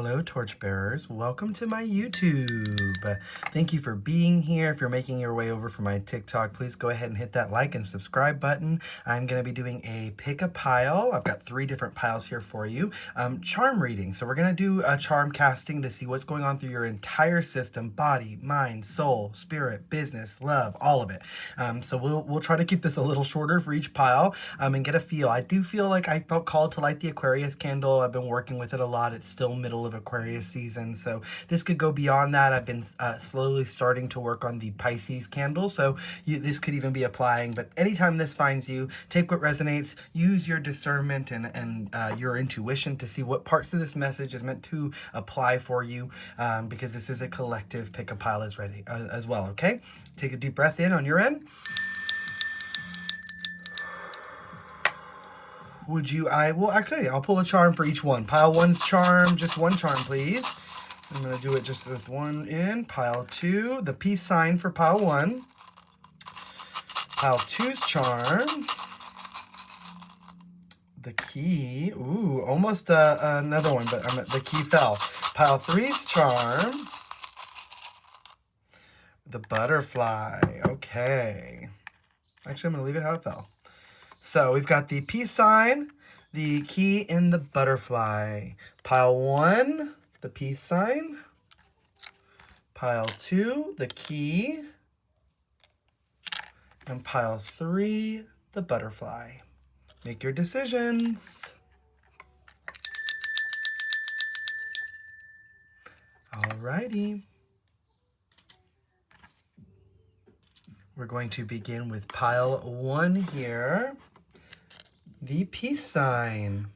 Hello, torchbearers. Welcome to my YouTube. Thank you for being here. If you're making your way over from my TikTok, please go ahead and hit that like and subscribe button. I'm going to be doing a pick a pile. I've got 3 different piles here for you. Charm reading. So we're going to do a charm casting to see what's going on through your entire system, body, mind, soul, spirit, business, love, all of it. So we'll try to keep this a little shorter for each pile and get a feel. I do feel like I felt called to light the Aquarius candle. I've been working with it a lot. It's still middle of Aquarius season, so this could go beyond that. I've been slowly starting to work on the Pisces candle, so this could even be applying, but anytime this finds you, take what resonates, use your discernment and your intuition to see what parts of this message is meant to apply for you, because this is a collective pick a pile as well, okay? Take a deep breath in on your end. I'll pull a charm for each one. Pile 1's charm, just 1 charm, please. I'm going to do it just with 1 in. Pile 2, the peace sign for pile 1. Pile 2's charm. The key. Ooh, almost another one, but the key fell. Pile 3's charm. The butterfly. Okay. Actually, I'm going to leave it how it fell. So we've got the peace sign, the key, and the butterfly. Pile 1, the peace sign. Pile 2, the key. And pile 3, the butterfly. Make your decisions. Alrighty. We're going to begin with pile 1 here. The peace sign.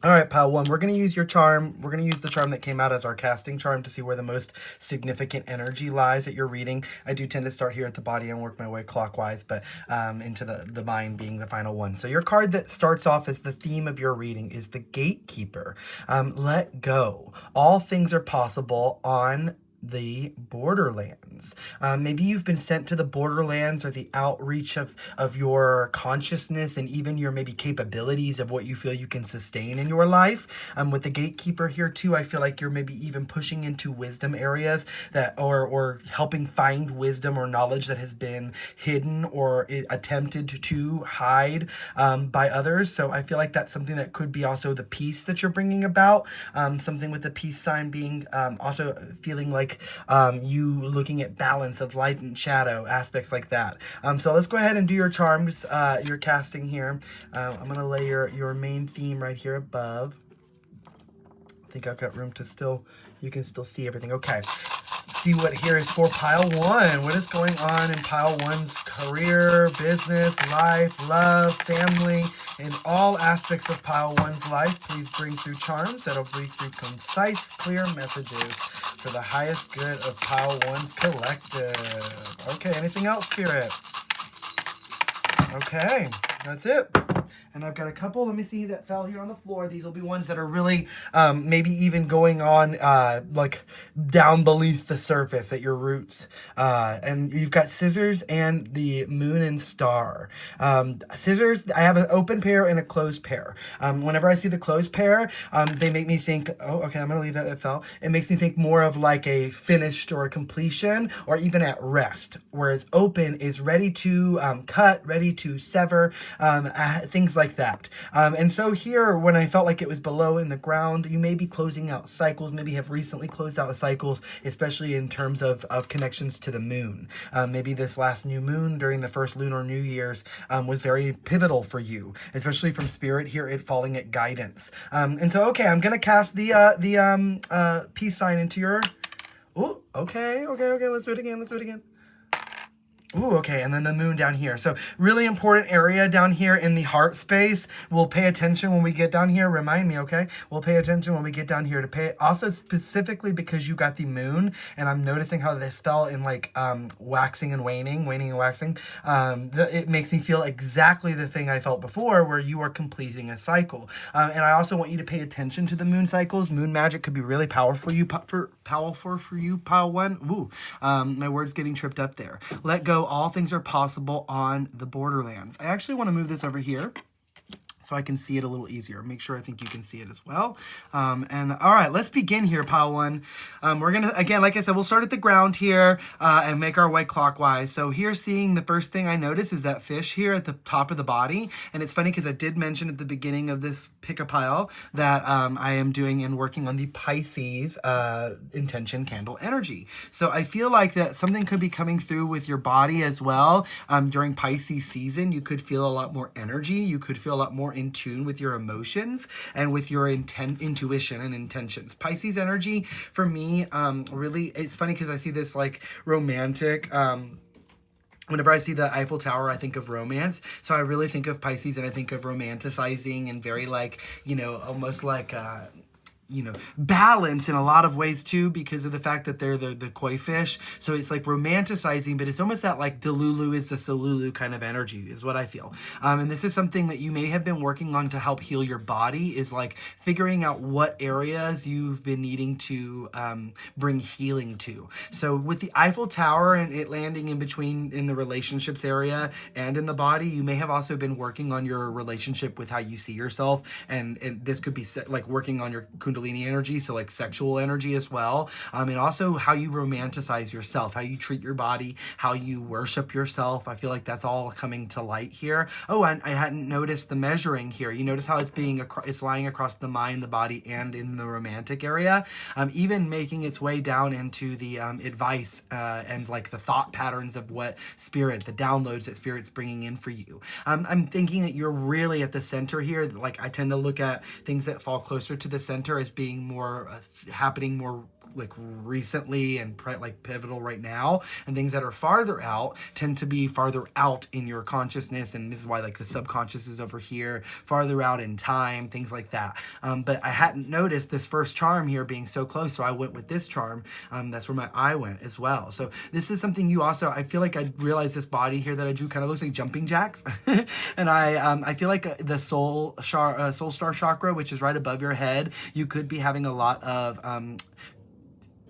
All right, pile 1, we're going to use your charm. We're going to use the charm that came out as our casting charm to see where the most significant energy lies that you're reading. I do tend to start here at the body and work my way clockwise, but into the mind being the final one. So your card that starts off as the theme of your reading is the Gatekeeper. Let go. All things are possible on the borderlands. Maybe you've been sent to the borderlands or the outreach of your consciousness and even your maybe capabilities of what you feel you can sustain in your life. With the Gatekeeper here too, I feel like you're maybe even pushing into wisdom areas that or helping find wisdom or knowledge that has been hidden or attempted to hide by others. So I feel like that's something that could be also the peace that you're bringing about. Something with the peace sign being also feeling like you looking at balance of light and shadow, aspects like that. So let's go ahead and do your charms, your casting here. I'm going to lay your main theme right here above. I think I've got room to you can still see everything. Okay. See what here is for pile 1. What is going on in pile 1's career, business, life, love, family, in all aspects of pile 1's life? Please bring through charms that'll bring through concise, clear messages for the highest good of pile 1's collective. Okay, anything else, Spirit? Okay, that's it. And I've got a couple, let me see, that fell here on the floor. These will be ones that are really maybe even going on like down beneath the surface at your roots. And you've got scissors and the moon and star. Scissors, I have an open pair and a closed pair. Whenever I see the closed pair, they make me think, oh, okay, I'm going to leave that, it fell. It makes me think more of like a finished or a completion or even at rest. Whereas open is ready to cut, ready to sever, things like that. And so here, when I felt like it was below in the ground, you may be closing out cycles, maybe have recently closed out cycles, especially in terms of connections to the moon. Maybe this last new moon during the first lunar New Year's was very pivotal for you, especially from Spirit here, it falling at guidance. And so, okay, I'm going to cast the peace sign into your... Oh, okay, let's do it again. Ooh, okay, and then the moon down here. So really important area down here in the heart space. We'll pay attention when we get down here. Remind me, okay? We'll pay attention when we get down here to pay. Also, specifically because you got the moon, and I'm noticing how this fell in like waxing and waning and waxing. It makes me feel exactly the thing I felt before, where you are completing a cycle. And I also want you to pay attention to the moon cycles. Moon magic could be really powerful for you, pile 1. Ooh, my word's getting tripped up there. Let go. All things are possible on the borderlands. I actually want to move this over here so I can see it a little easier. Make sure I think you can see it as well. And all right, let's begin here, pile one. We're gonna, again, like I said, we'll start at the ground here and make our way clockwise. So here, seeing the first thing I notice is that fish here at the top of the body. And it's funny because I did mention at the beginning of this pick a pile that I am doing and working on the Pisces intention candle energy. So I feel like that something could be coming through with your body as well. During Pisces season, you could feel a lot more energy. You could feel a lot more in tune with your emotions and with your intuition and intentions. Pisces energy for me, really, it's funny because I see this like romantic, whenever I see the Eiffel Tower, I think of romance. So I really think of Pisces and I think of romanticizing and very like, you know, almost like, you know, balance in a lot of ways too, because of the fact that they're the koi fish. So it's like romanticizing, but it's almost that like Delulu is the Salulu kind of energy is what I feel. And this is something that you may have been working on to help heal your body, is like figuring out what areas you've been needing to bring healing to. So with the Eiffel Tower and it landing in between in the relationships area and in the body, you may have also been working on your relationship with how you see yourself. And this could be like working on your Kundalini energy, so like sexual energy as well, and also how you romanticize yourself, how you treat your body, how you worship yourself. I feel like that's all coming to light here. Oh, and I hadn't noticed the measuring here. You notice how it's lying across the mind, the body, and in the romantic area, even making its way down into the advice and like the thought patterns of what spirit, the downloads that spirit's bringing in for you. I'm thinking that you're really at the center here. Like I tend to look at things that fall closer to the center as being more happening more like recently and like pivotal right now, and things that are farther out tend to be farther out in your consciousness, and this is why like the subconscious is over here, farther out in time, things like that. But I hadn't noticed this first charm here being so close, so I went with this charm. That's where my eye went as well. So this is something you also, I feel like I realized this body here that I drew kind of looks like jumping jacks, and I feel like the soul star chakra, which is right above your head, you could be having a lot of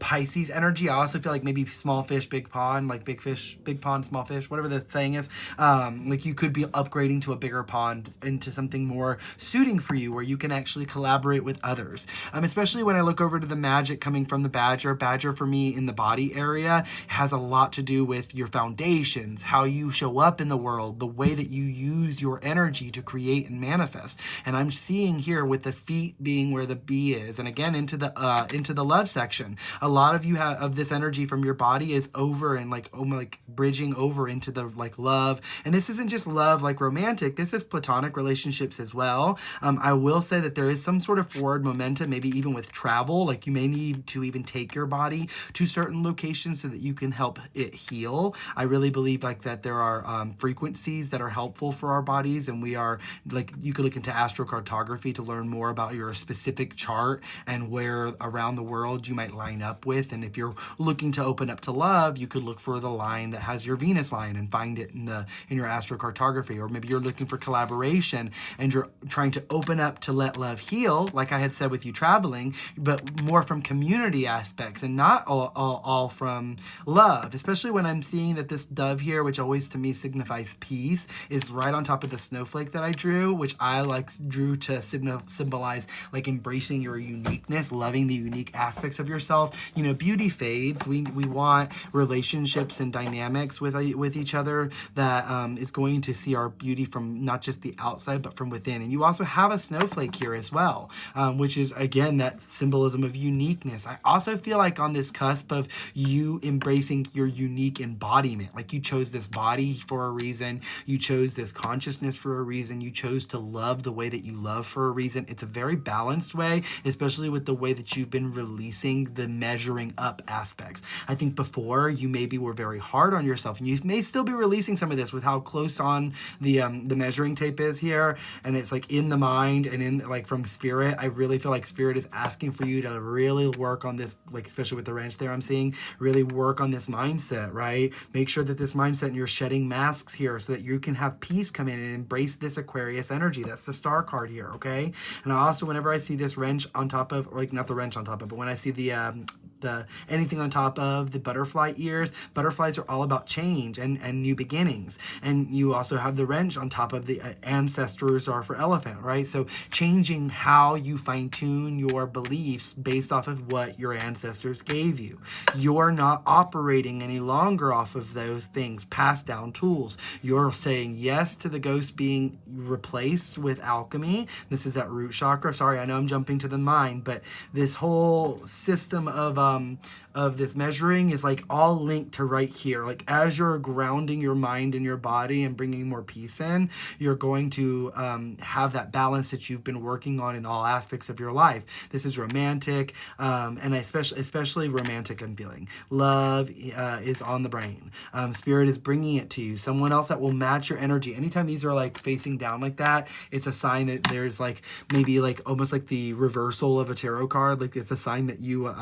Pisces energy. I also feel like maybe small fish, big pond, like big fish, big pond, small fish, whatever the saying is. Like you could be upgrading to a bigger pond into something more suiting for you, where you can actually collaborate with others. Especially when I look over to the magic coming from the badger. Badger for me in the body area has a lot to do with your foundations, how you show up in the world, the way that you use your energy to create and manifest. And I'm seeing here with the feet being where the bee is, and again into the love section. A lot of you have of this energy from your body is over and like bridging over into the like love. And this isn't just love like romantic, this is platonic relationships as well. I will say that there is some sort of forward momentum, maybe even with travel. Like you may need to even take your body to certain locations so that you can help it heal. I really believe like that there are frequencies that are helpful for our bodies, and we are like, you could look into astrocartography to learn more about your specific chart and where around the world you might line up with. And if you're looking to open up to love, you could look for the line that has your Venus line and find it in your astrocartography. Or maybe you're looking for collaboration and you're trying to open up to let love heal, like I had said with you traveling, but more from community aspects and not all from love. Especially when I'm seeing that this dove here, which always to me signifies peace, is right on top of the snowflake that I drew, which I like drew to symbolize like embracing your uniqueness, loving the unique aspects of yourself. You know, beauty fades. We want relationships and dynamics with each other that is going to see our beauty from not just the outside but from within. And you also have a snowflake here as well, which is again that symbolism of uniqueness. I also feel like on this cusp of you embracing your unique embodiment, like you chose this body for a reason, you chose this consciousness for a reason, you chose to love the way that you love for a reason. It's a very balanced way, especially with the way that you've been releasing the measuring up aspects. I think before you maybe were very hard on yourself, and you may still be releasing some of this with how close on the measuring tape is here, and it's like in the mind and in like from spirit. I really feel like spirit is asking for you to really work on this, like especially with the wrench there I'm seeing, really work on this mindset, right? Make sure that this mindset and you're shedding masks here so that you can have peace come in and embrace this Aquarius energy. That's the star card here, okay? And I also, whenever I see this wrench on top of, like not the wrench on top of, but when I see the the anything on top of the butterfly ears. Butterflies are all about change and new beginnings. And you also have the wrench on top of the ancestors are for elephant, right? So changing how you fine tune your beliefs based off of what your ancestors gave you. You're not operating any longer off of those things, passed down tools. You're saying yes to the ghost being replaced with alchemy. This is that root chakra. Sorry, I know I'm jumping to the mind, but this whole system of this measuring is like all linked to right here. Like as you're grounding your mind and your body and bringing more peace in, you're going to have that balance that you've been working on in all aspects of your life. This is romantic, and especially romantic. I'm feeling love is on the brain. Spirit is bringing it to you. Someone else that will match your energy. Anytime these are like facing down like that, it's a sign that there's like maybe like almost like the reversal of a tarot card. Like it's a sign that you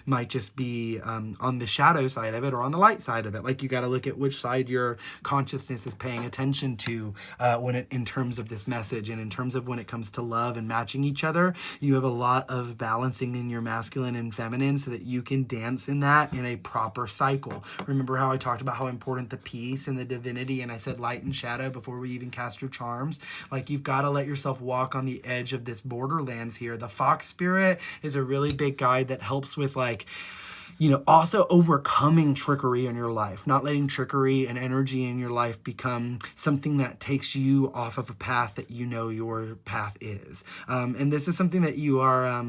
might just be on the shadow side of it or on the light side of it. Like you got to look at which side your consciousness is paying attention to in terms of this message, and in terms of when it comes to love and matching each other. You have a lot of balancing in your masculine and feminine so that you can dance in that in a proper cycle. Remember how I talked about how important the peace and the divinity, and I said light and shadow before we even cast your charms? Like you've got to let yourself walk on the edge of this borderlands here. The fox spirit is a really big guide that helps with like, you know, also overcoming trickery in your life, not letting trickery and energy in your life become something that takes you off of a path that you know your path is. And this is something that you are...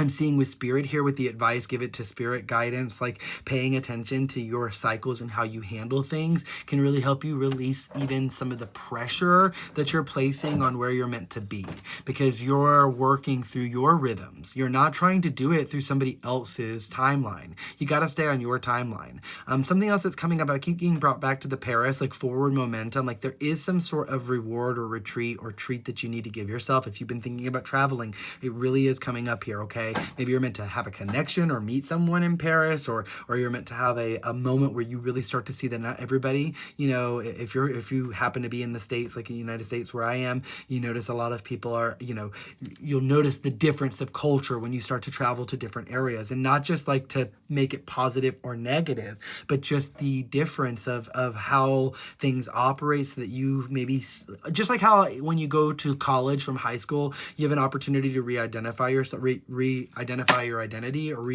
I'm seeing with spirit here with the advice, give it to spirit guidance, like paying attention to your cycles and how you handle things can really help you release even some of the pressure that you're placing on where you're meant to be, because you're working through your rhythms. You're not trying to do it through somebody else's timeline. You got to stay on your timeline. Something else that's coming up, I keep getting brought back to the Paris, like forward momentum. Like there is some sort of reward or retreat or treat that you need to give yourself. If you've been thinking about traveling, it really is coming up here, okay? Maybe you're meant to have a connection or meet someone in Paris, or you're meant to have a moment where you really start to see that not everybody, you know, if you happen to be in the States, like in the United States where I am, you notice a lot of people are, you know, you'll notice the difference of culture when you start to travel to different areas, and not just like to make it positive or negative, but just the difference of how things operate, so that you maybe, just like how when you go to college from high school, you have an opportunity to re-identify yourself, re-identify your identity, or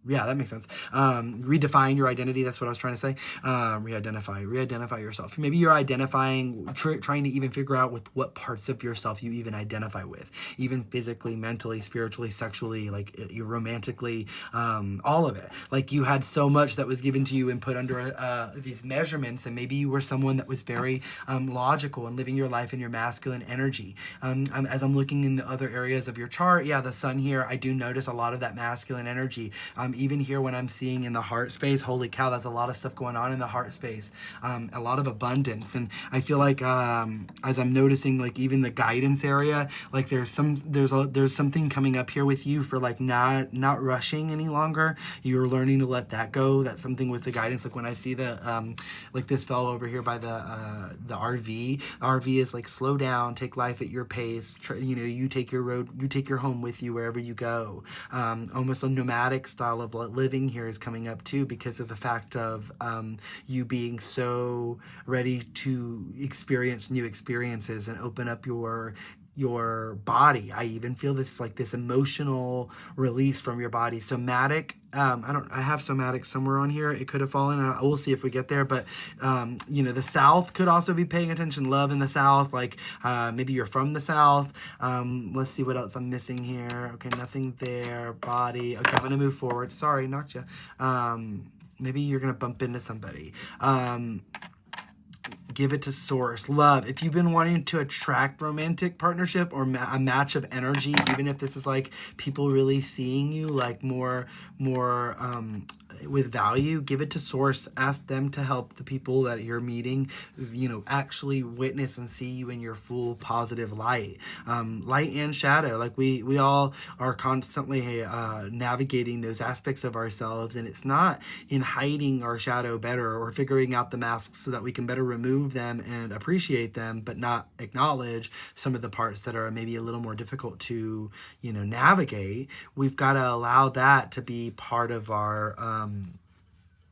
yeah, that makes sense. Redefine your identity. That's what I was trying to say. Re-identify yourself. Maybe you're identifying, trying to even figure out with what parts of yourself you even identify with, even physically, mentally, spiritually, sexually, like you romantically, all of it. Like you had so much that was given to you and put under these measurements, and maybe you were someone that was very logical and living your life in your masculine energy. As I'm looking in the other areas of your chart, yeah, the sun here, I do notice a lot of that masculine energy. Even here when I'm seeing in the heart space, holy cow, that's a lot of stuff going on in the heart space. A lot of abundance. And I feel like as I'm noticing, like even the guidance area, like there's something coming up here with you for like not rushing any longer. You're learning to let that go. That's something with the guidance. Like when I see the like this fellow over here by the RV. RV is like slow down, take life at your pace. You know, you take your road, you take your home with you wherever you go. Almost a nomadic style of living here is coming up too, because of the fact of you being so ready to experience new experiences and open up your body. I even feel this like this emotional release from your body. Somatic, I have somatic somewhere on here. It could have fallen. We'll see if we get there. But you know, the South could also be paying attention. Love in the South, like maybe you're from the South. Let's see what else I'm missing here. Okay, nothing there. Body. Okay, I'm gonna move forward. Sorry, knocked you. Maybe you're gonna bump into somebody. Give it to source. Love. If you've been wanting to attract romantic partnership or a match of energy, even if this is like people really seeing you like more with value, give it to source. Ask them to help the people that you're meeting, actually witness and see you in your full positive light. Light and shadow, like we all are constantly navigating those aspects of ourselves, and it's not in hiding our shadow better or figuring out the masks so that we can better remove them and appreciate them, but not acknowledge some of the parts that are maybe a little more difficult to navigate. We've got to allow that to be part of our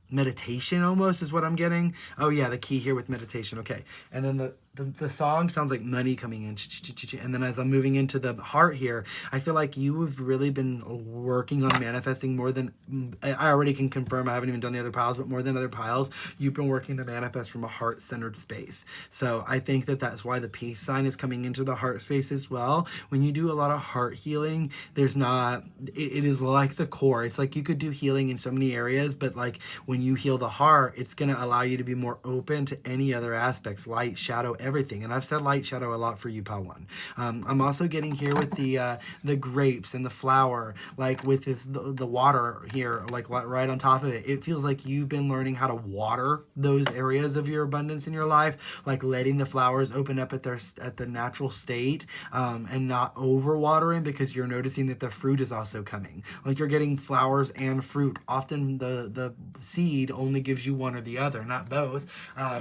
meditation, almost, is what I'm getting. Oh yeah, the key here with meditation. Okay. And then the song sounds like money coming in. And then as I'm moving into the heart here, I feel like you have really been working on manifesting more than, I already can confirm, I haven't even done the other piles, but more than other piles, you've been working to manifest from a heart-centered space. So I think that that's why the peace sign is coming into the heart space as well. When you do a lot of heart healing, there's not, it is like the core. It's like you could do healing in so many areas, but like when you heal the heart, it's going to allow you to be more open to any other aspects, light, shadow, everything. And I've said light, shadow a lot for you, Pile 1. I'm also getting here with the grapes and the flower, like with the water here, like right on top of it. It feels like you've been learning how to water those areas of your abundance in your life, like letting the flowers open up at the natural state, and not over watering, because you're noticing that the fruit is also coming. Like you're getting flowers and fruit. Often the seed only gives you one or the other, not both,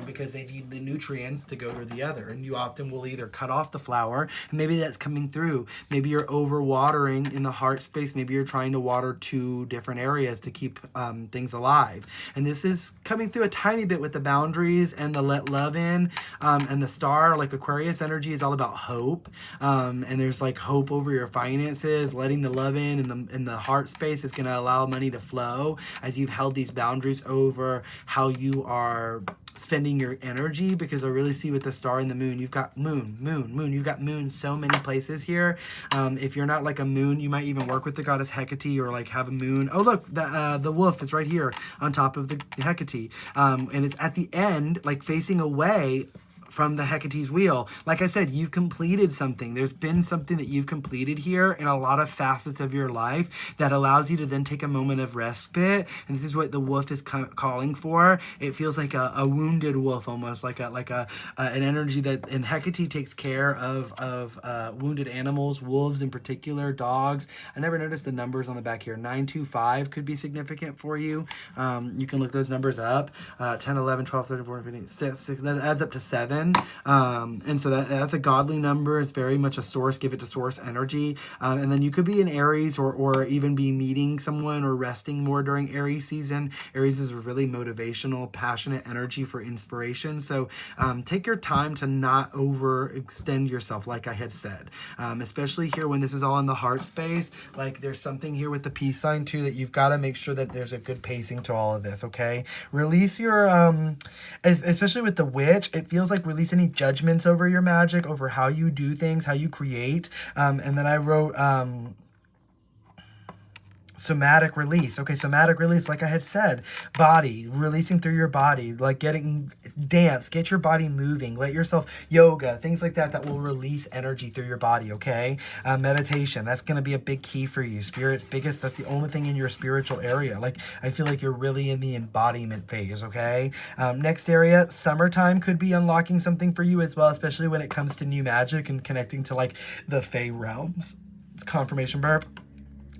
because they need the nutrients to go to the other. And you often will either cut off the flower, and maybe that's coming through. Maybe you're over watering in the heart space. Maybe you're trying to water 2 different areas to keep things alive. And this is coming through a tiny bit with the boundaries and the let love in, and the star. Like Aquarius energy is all about hope, and there's like hope over your finances. Letting the love in the heart space is going to allow money to flow as you've held these boundaries over how you are spending your energy, because I really see with the star and the moon, you've got moon. You've got moon so many places here. If you're not like a moon, you might even work with the goddess Hecate, or like have a moon. Oh look, the wolf is right here on top of the Hecate, and it's at the end, like facing away from the Hecate's wheel. Like I said, you've completed something. There's been something that you've completed here in a lot of facets of your life that allows you to then take a moment of respite. And this is what the wolf is calling for. It feels like a wounded wolf, almost like an energy that, and Hecate takes care of wounded animals, wolves in particular, dogs. I never noticed the numbers on the back here. 925 could be significant for you. You can look those numbers up. 10, 11, 12, 13, 14, 15, 16, that adds up to 7. And so that's a godly number. It's very much a source. Give it to source energy. And then you could be in Aries, or even be meeting someone or resting more during Aries season. Aries is a really motivational, passionate energy for inspiration. So take your time to not overextend yourself, like I had said, especially here when this is all in the heart space. Like there's something here with the peace sign too, that you've got to make sure that there's a good pacing to all of this. Okay, release your especially with the witch, it feels like release any judgments over your magic, over how you do things, how you create. And then I wrote somatic release. Okay, somatic release, like I had said, body, releasing through your body, like dance, get your body moving, let yourself, yoga, things like that will release energy through your body, okay? Meditation, that's going to be a big key for you. Spirit's biggest, that's the only thing in your spiritual area. Like, I feel like you're really in the embodiment phase, okay? Next area, summertime could be unlocking something for you as well, especially when it comes to new magic and connecting to like the Fey realms. It's confirmation burp.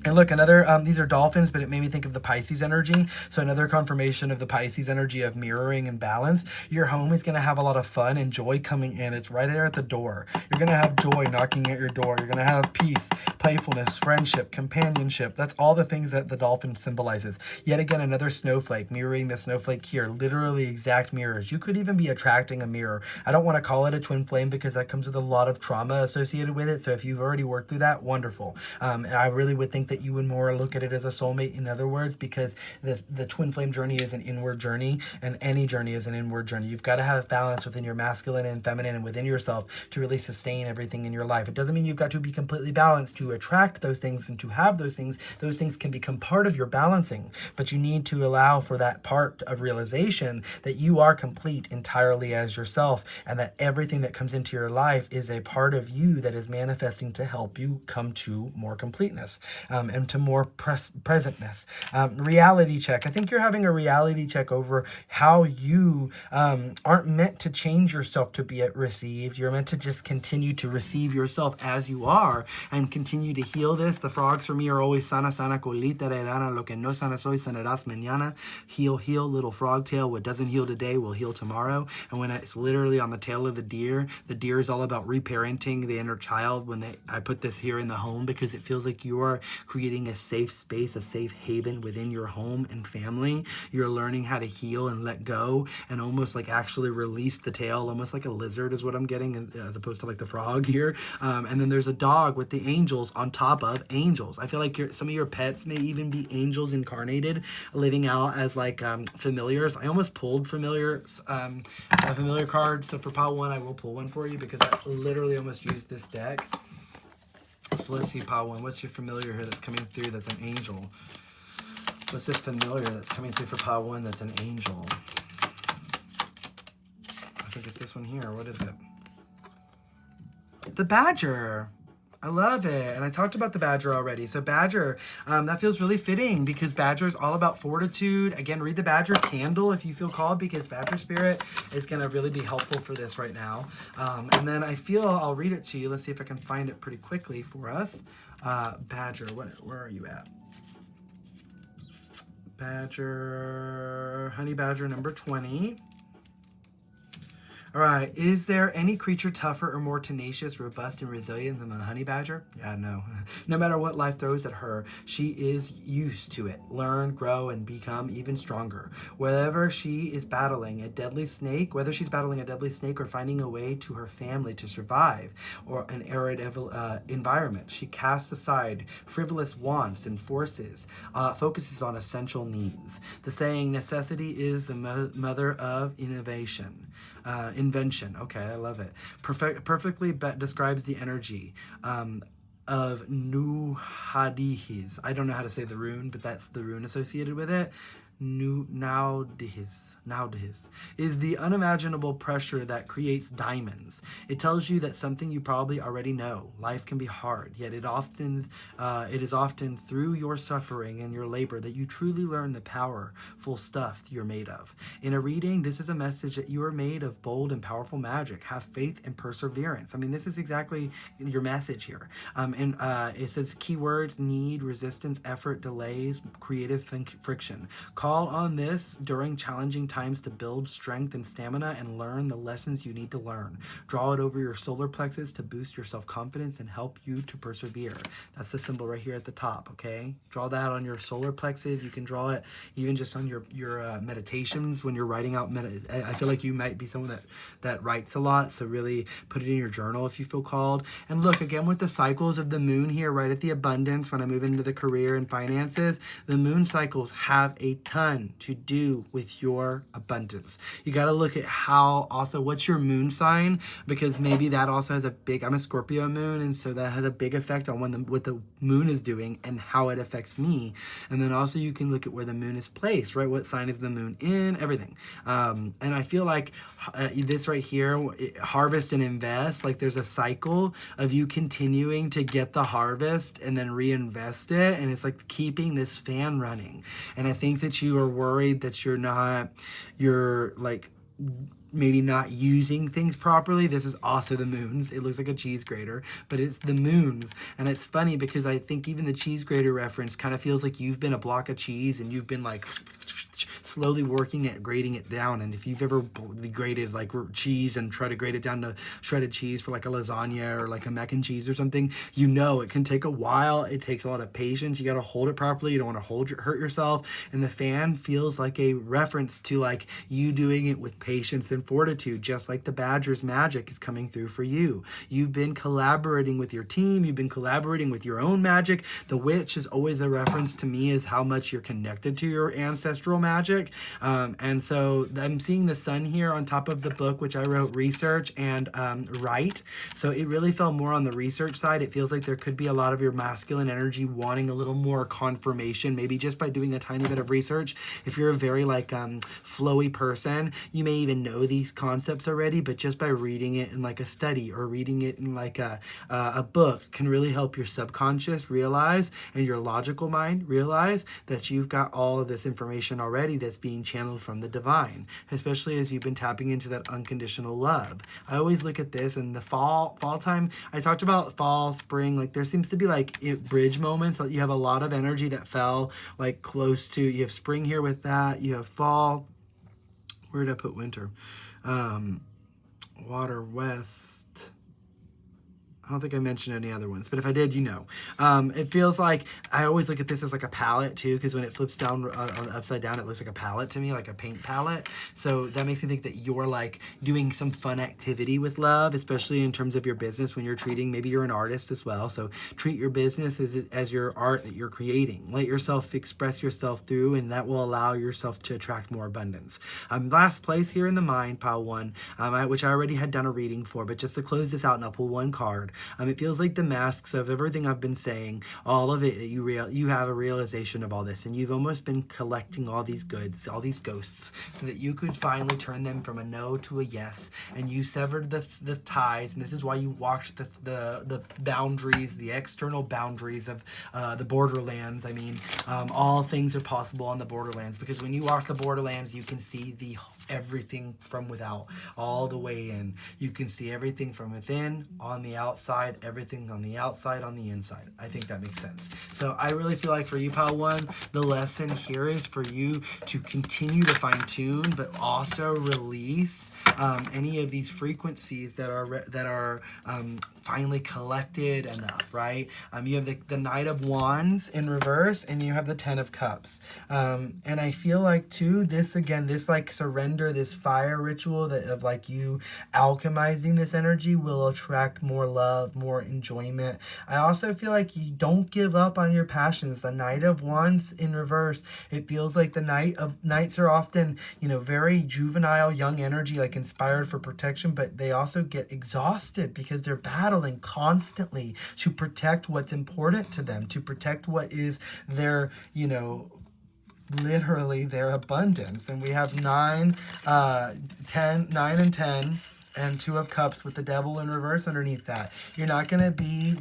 And look, another, these are dolphins, but it made me think of the Pisces energy. So another confirmation of the Pisces energy of mirroring and balance. Your home is going to have a lot of fun and joy coming in. It's right there at the door. You're going to have joy knocking at your door. You're going to have peace, playfulness, friendship, companionship. That's all the things that the dolphin symbolizes. Yet again, another snowflake, mirroring the snowflake here. Literally exact mirrors. You could even be attracting a mirror. I don't want to call it a twin flame because that comes with a lot of trauma associated with it. So if you've already worked through that, wonderful. I really would think that you would more look at it as a soulmate, in other words, because the twin flame journey is an inward journey, and any journey is an inward journey. You've got to have balance within your masculine and feminine and within yourself to really sustain everything in your life. It doesn't mean you've got to be completely balanced to attract those things and to have those things. Those things can become part of your balancing, but you need to allow for that part of realization that you are complete entirely as yourself, and that everything that comes into your life is a part of you that is manifesting to help you come to more completeness. and to more presentness. Reality check. I think you're having a reality check over how you aren't meant to change yourself to be received. You're meant to just continue to receive yourself as you are and continue to heal this. The frogs for me are always sana sana colita redana, lo que no sana soy sanarás mañana. Heal, heal, little frog tail. What doesn't heal today will heal tomorrow. And when it's literally on the tail of the deer is all about reparenting the inner child. I put this here in the home because it feels like you are creating a safe space, a safe haven within your home and family. You're learning how to heal and let go and almost like actually release the tail, almost like a lizard is what I'm getting, as opposed to like the frog here. And then there's a dog with the angels on top of angels. I feel like some of your pets may even be angels incarnated, living out as like familiars. I almost pulled familiars, a familiar card. So for pile 1, I will pull one for you because I literally almost used this deck. So let's see, pile 1. What's your familiar here that's coming through that's an angel? What's this familiar that's coming through for pile 1 that's an angel? I think it's this one here. What is it? The badger. I love it. And I talked about the badger already. So badger, that feels really fitting because badger is all about fortitude. Again, read the badger candle if you feel called, because badger spirit is going to really be helpful for this right now. And then I feel I'll read it to you. Let's see if I can find it pretty quickly for us. Badger, where are you at? Badger, honey badger number 20. All right, is there any creature tougher or more tenacious, robust, and resilient than the honey badger? Yeah, no. No matter what life throws at her, she is used to it. Learn, grow, and become even stronger. Whether she's battling a deadly snake or finding a way to her family to survive or an arid environment, she casts aside frivolous wants and focuses on essential needs. The saying, necessity is the mother of invention. Okay, I love it. Perfectly describes the energy of Nuhadihis. I don't know how to say the rune, but that's the rune associated with it. Naudihis is the unimaginable pressure that creates diamonds. It tells you that something you probably already know. Life can be hard, yet it is often through your suffering and your labor that you truly learn the powerful stuff you're made of. In a reading, this is a message that you are made of bold and powerful magic. Have faith and perseverance. I mean, this is exactly your message here. And it says keywords: need, resistance, effort, delays, creative friction. Call on this during challenging times to build strength and stamina and learn the lessons you need to learn. Draw it over your solar plexus to boost your self-confidence and help you to persevere. That's the symbol right here at the top, okay? Draw that on your solar plexus. You can draw it even just on your meditations when you're writing out. I feel like you might be someone that writes a lot, so really put it in your journal if you feel called. And look, again, with the cycles of the moon here, right at the abundance, when I move into the career and finances, the moon cycles have a ton to do with your abundance. You got to look at how also what's your moon sign, because maybe that also has I'm a Scorpio moon, and so that has a big effect on what the moon is doing and how it affects me. And then also you can look at where the moon is placed, right? What sign is the moon in, everything. And I feel like this right here, harvest and invest, like there's a cycle of you continuing to get the harvest and then reinvest it, and it's like keeping this fan running. And I think that you are worried that you're like maybe not using things properly. This is also the moons. It looks like a cheese grater, but it's the moons. And it's funny because I think even the cheese grater reference kind of feels like you've been a block of cheese and you've been like slowly working at grading it down. And if you've ever grated like cheese and try to grate it down to shredded cheese for like a lasagna or like a mac and cheese or something, you know it can take a while. It takes a lot of patience. You got to hold it properly. You don't want to hurt yourself. And the fan feels like a reference to like you doing it with patience and fortitude, just like the badger's magic is coming through for you. You've been collaborating with your team. You've been collaborating with your own magic. The witch is always a reference to me as how much you're connected to your ancestral magic. book. And so I'm seeing the sun here on top of the book, which I wrote research and write. So it really fell more on the research side. It feels like there could be a lot of your masculine energy wanting a little more confirmation, maybe just by doing a tiny bit of research. If you're a very like flowy person, you may even know these concepts already, but just by reading it in like a study or reading it in like a book can really help your subconscious realize and your logical mind realize that you've got all of this information already that's being channeled from the divine, especially as you've been tapping into that unconditional love. I always look at this in the fall time. I talked about fall, spring, like there seems to be like bridge moments that you have a lot of energy that fell like close to, you have spring here with that, you have fall. Where did I put winter? Water, west. I don't think I mentioned any other ones, but if I did, you know. It feels like, I always look at this as like a palette too, because when it flips down upside down, it looks like a palette to me, like a paint palette. So that makes me think that you're like doing some fun activity with love, especially in terms of your business when you're treating, maybe you're an artist as well. So treat your business as your art that you're creating. Let yourself express yourself through, and that will allow yourself to attract more abundance. Last place here in the mind, pile 1, which I already had done a reading for, but just to close this out and I'll pull one card. It feels like the masks of everything I've been saying, all of it, you have a realization of all this, and you've almost been collecting all these goods, all these ghosts, so that you could finally turn them from a no to a yes, and you severed the ties, and this is why you walked the boundaries, the external boundaries of the borderlands. I mean, all things are possible on the borderlands, because when you walk the borderlands, you can see everything from without all the way in. You can see everything from within, on the outside, everything on the outside, on the inside. I think that makes sense. So I really feel like for you, pile 1, the lesson here is for you to continue to fine tune, but also release any of these frequencies that are finally collected enough, right? You have the Knight of Wands in reverse, and you have the Ten of Cups. And I feel like too, this like surrender, this fire ritual of like you alchemizing this energy will attract more love, more enjoyment. I also feel like you don't give up on your passions. The Knight of Wands in reverse, it feels like the Knights are often, very juvenile, young energy, like inspired for protection, but they also get exhausted because they're battling constantly to protect what's important to them, to protect what is their, literally their abundance. And we have 9 and 10 and 2 of Cups with the Devil in reverse underneath that. You're not going to be,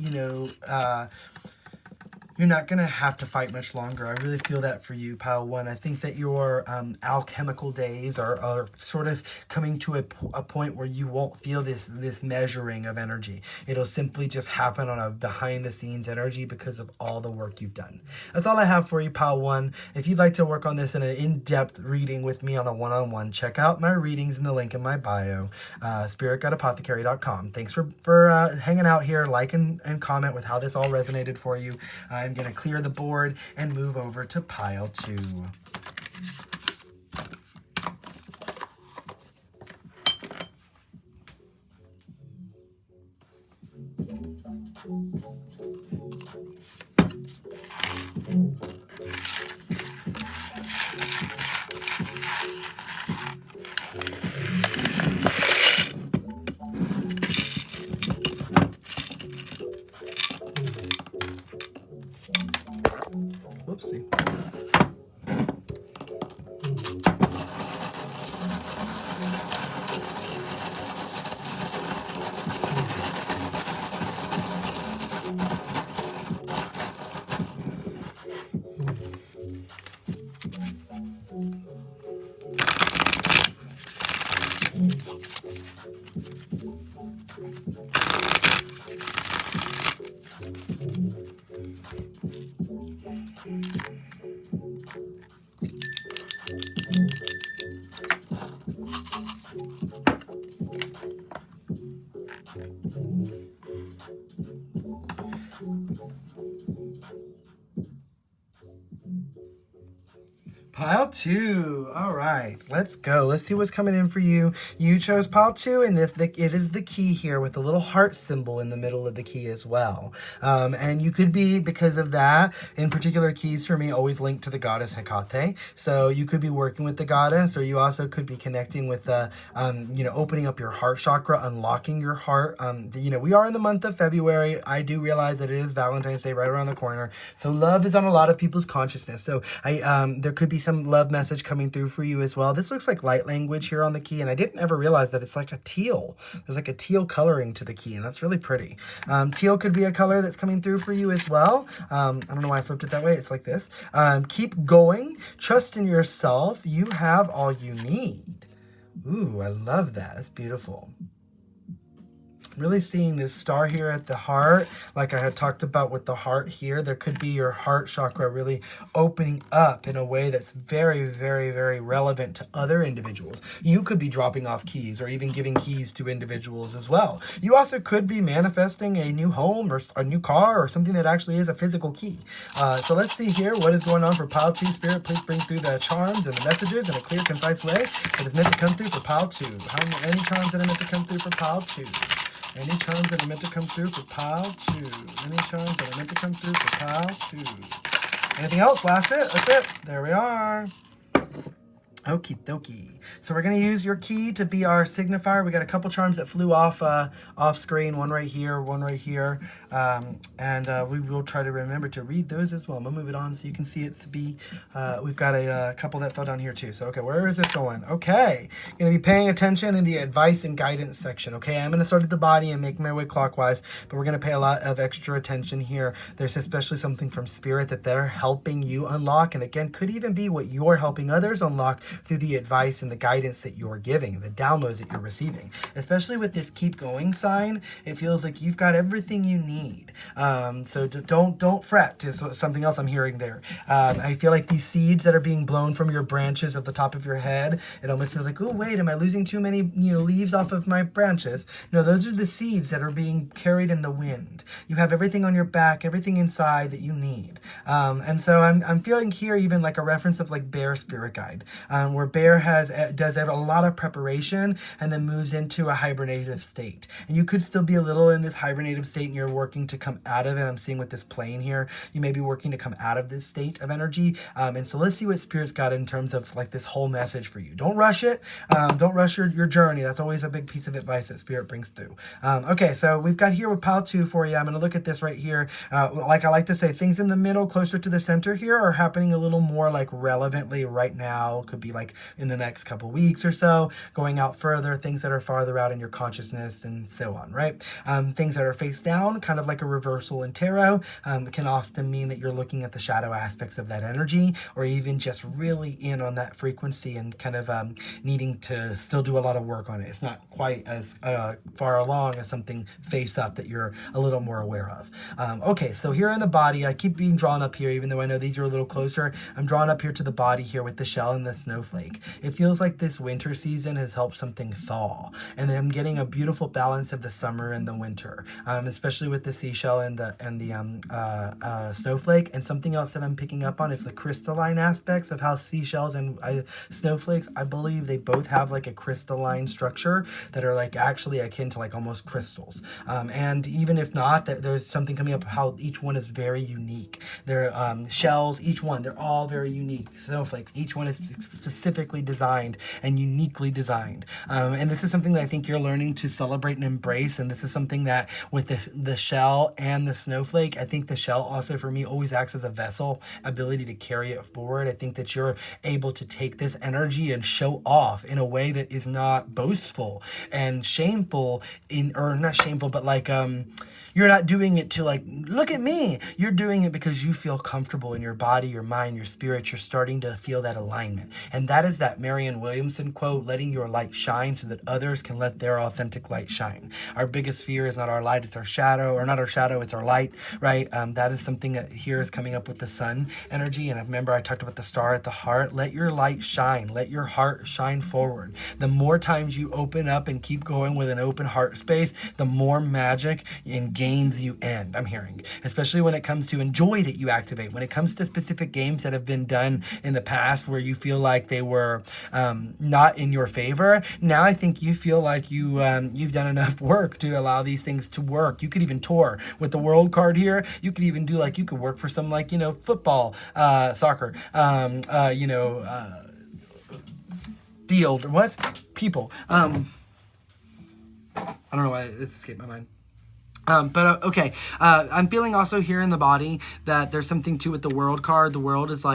you're not going to have to fight much longer. I really feel that for you, pile 1. I think that your alchemical days are sort of coming to a point where you won't feel this measuring of energy. It'll simply just happen on a behind-the-scenes energy because of all the work you've done. That's all I have for you, pile 1. If you'd like to work on this in an in-depth reading with me on a one-on-one, check out my readings in the link in my bio, spiritguideapothecary.com. Thanks for hanging out here. Like and comment with how this all resonated for you. I'm going to clear the board and move over to pile 2. Whoopsie. Pile 2. All right, let's go. Let's see what's coming in for you. You chose pile 2, and it is the key here with the little heart symbol in the middle of the key as well. And you could be, because of that, in particular keys for me always linked to the goddess Hecate. So you could be working with the goddess, or you also could be connecting with the, opening up your heart chakra, unlocking your heart. We are in the month of February. I do realize that it is Valentine's Day right around the corner. So love is on a lot of people's consciousness. So there could be some love message coming through for you as well. This looks like light language here on the key, and I didn't ever realize that it's like a teal. There's like a teal coloring to the key, and that's really pretty. Teal could be a color that's coming through for you as well. I don't know why I flipped it that way. It's like this. Keep going. Trust in yourself. You have all you need. Ooh, I love that. That's beautiful. Really seeing this star here at the heart, like I had talked about with the heart here. There could be your heart chakra really opening up in a way that's very, very, very relevant to other individuals. You could be dropping off keys or even giving keys to individuals as well. You also could be manifesting a new home or a new car or something that actually is a physical key. So let's see here what is going on for pile 2. Spirit, please bring through the charms and the messages in a clear, concise way that is meant to come through for pile 2. Any charms that are meant to come through for pile 2? Any charms that are meant to come through for pile 2. Any charms that are meant to come through for pile 2. Anything else? That's it. There we are. Okie dokie. So we're going to use your key to be our signifier. We got a couple charms that flew off screen. One right here, one right here. We will try to remember to read those as well. I'm going to move it on so you can see it. We've got a couple that fell down here too. So, okay, where is this going? Okay. Going to be paying attention in the advice and guidance section. Okay, I'm going to start at the body and make my way clockwise, but we're going to pay a lot of extra attention here. There's especially something from Spirit that they're helping you unlock. And again, could even be what you're helping others unlock through the advice and the guidance that you're giving, the downloads that you're receiving. Especially with this keep going sign, it feels like you've got everything you need. So don't fret is something else I'm hearing there. I feel like these seeds that are being blown from your branches of the top of your head, it almost feels like, oh wait, am I losing too many leaves off of my branches? No, those are the seeds that are being carried in the wind. You have everything on your back, everything inside that you need. And so I'm feeling here even like a reference of like Bear Spirit Guide, where Bear does a lot of preparation and then moves into a hibernative state. And you could still be a little in this hibernative state and you're working to come out of it. I'm seeing with this plane here, you may be working to come out of this state of energy. And so let's see what Spirit's got in terms of like this whole message for you. Don't rush it. Don't rush your journey. That's always a big piece of advice that Spirit brings through. Okay, so we've got here with pile 2 for you. I'm going to look at this right here. Like I like to say, things in the middle closer to the center here are happening a little more like relevantly right now. Could be like in the next couple weeks or so, going out further, things that are farther out in your consciousness and so on, right? Things that are face down, kind of like a reversal in tarot, can often mean that you're looking at the shadow aspects of that energy, or even just really in on that frequency and kind of needing to still do a lot of work on it. It's not quite as far along as something face up that you're a little more aware of. Okay, so here in the body, I keep being drawn up here, even though I know these are a little closer. I'm drawn up here to the body here with the shell and the snowflake. It feels like this winter season has helped something thaw, and I'm getting a beautiful balance of the summer and the winter, especially with the seashell and the snowflake. And something else that I'm picking up on is the crystalline aspects of how seashells and snowflakes, I believe they both have like a crystalline structure that are like actually akin to like almost crystals. And even if not, there's something coming up how each one is very unique. They're shells, each one, they're all very unique. Snowflakes, each one is specifically designed and uniquely designed. And this is something that I think you're learning to celebrate and embrace. And this is something that with the shell and the snowflake, I think the shell also for me always acts as a vessel, ability to carry it forward. I think that you're able to take this energy and show off in a way that is not boastful and shameful or not shameful, but like, you're not doing it to like, look at me. You're doing it because you feel comfortable in your body, your mind, your spirit. You're starting to feel that alignment. And that is that Marianne Williamson quote, letting your light shine so that others can let their authentic light shine. Our biggest fear is not our light, it's our shadow, or not our shadow, it's our light, right? That is something that here is coming up with the sun energy. And I remember I talked about the star at the heart. Let your light shine. Let your heart shine forward. The more times you open up and keep going with an open heart space, the more magic and gains you end, I'm hearing. Especially when it comes to joy that you activate. When it comes to specific games that have been done in the past where you feel like they were not in your favor, now I think you feel like you've done enough work to allow these things to work. You could even tour with the world card here. You could even do you could work for some football, soccer, field, people. I don't know why this escaped my mind. Okay, I'm feeling also here in the body that there's something too with the world card. The world is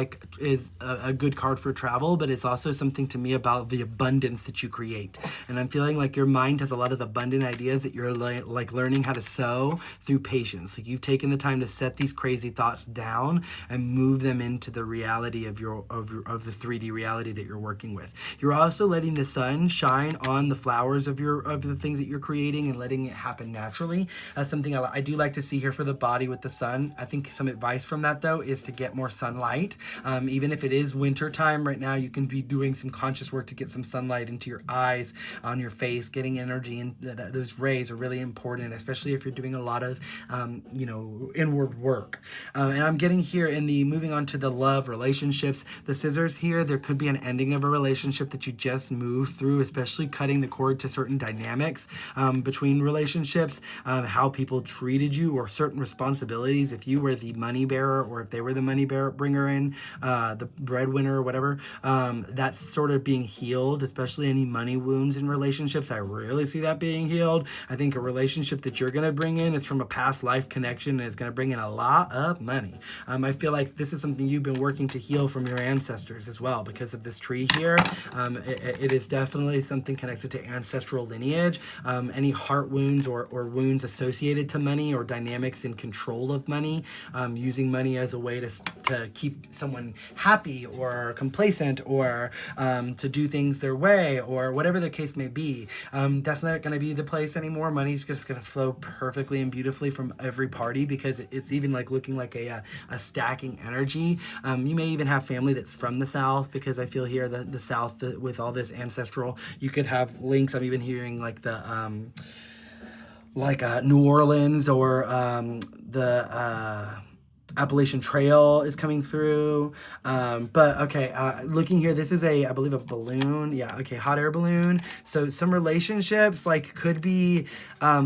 a good card for travel, but it's also something to me about the abundance that you create. And I'm feeling like your mind has a lot of abundant ideas that you're learning how to sow through patience. Like you've taken the time to set these crazy thoughts down and move them into the reality of the 3D reality that you're working with. You're also letting the sun shine on the flowers of the things that you're creating and letting it happen naturally. That's something I do like to see here for the body with the sun. I think some advice from that, though, is to get more sunlight. Even if it is winter time right now, you can be doing some conscious work to get some sunlight into your eyes, on your face, getting energy. And those rays are really important, especially if you're doing a lot of, inward work. And I'm getting here moving on to the love relationships. The scissors here, there could be an ending of a relationship that you just moved through, especially cutting the cord to certain dynamics between relationships, how people treated you or certain responsibilities. If you were the money bearer or if they were the money bringer in, the breadwinner or whatever, that's sort of being healed, especially any money wounds in relationships. I really see that being healed. I think a relationship that you're going to bring in is from a past life connection and it's going to bring in a lot of money. I feel like this is something you've been working to heal from your ancestors as well because of this tree here. It is definitely something connected to ancestral lineage. Any heart wounds or wounds associated to money or dynamics in control of money, using money as a way to keep someone happy or complacent or to do things their way or whatever the case may be. That's not going to be the place anymore. Money's just going to flow perfectly and beautifully from every party because it's even looking like a stacking energy. You may even have family that's from the South because I feel here the South with all this ancestral, you could have links. I'm even hearing New Orleans or the Appalachian Trail is coming through. Looking here, this is I believe a balloon. Yeah, okay, hot air balloon. So some relationships could be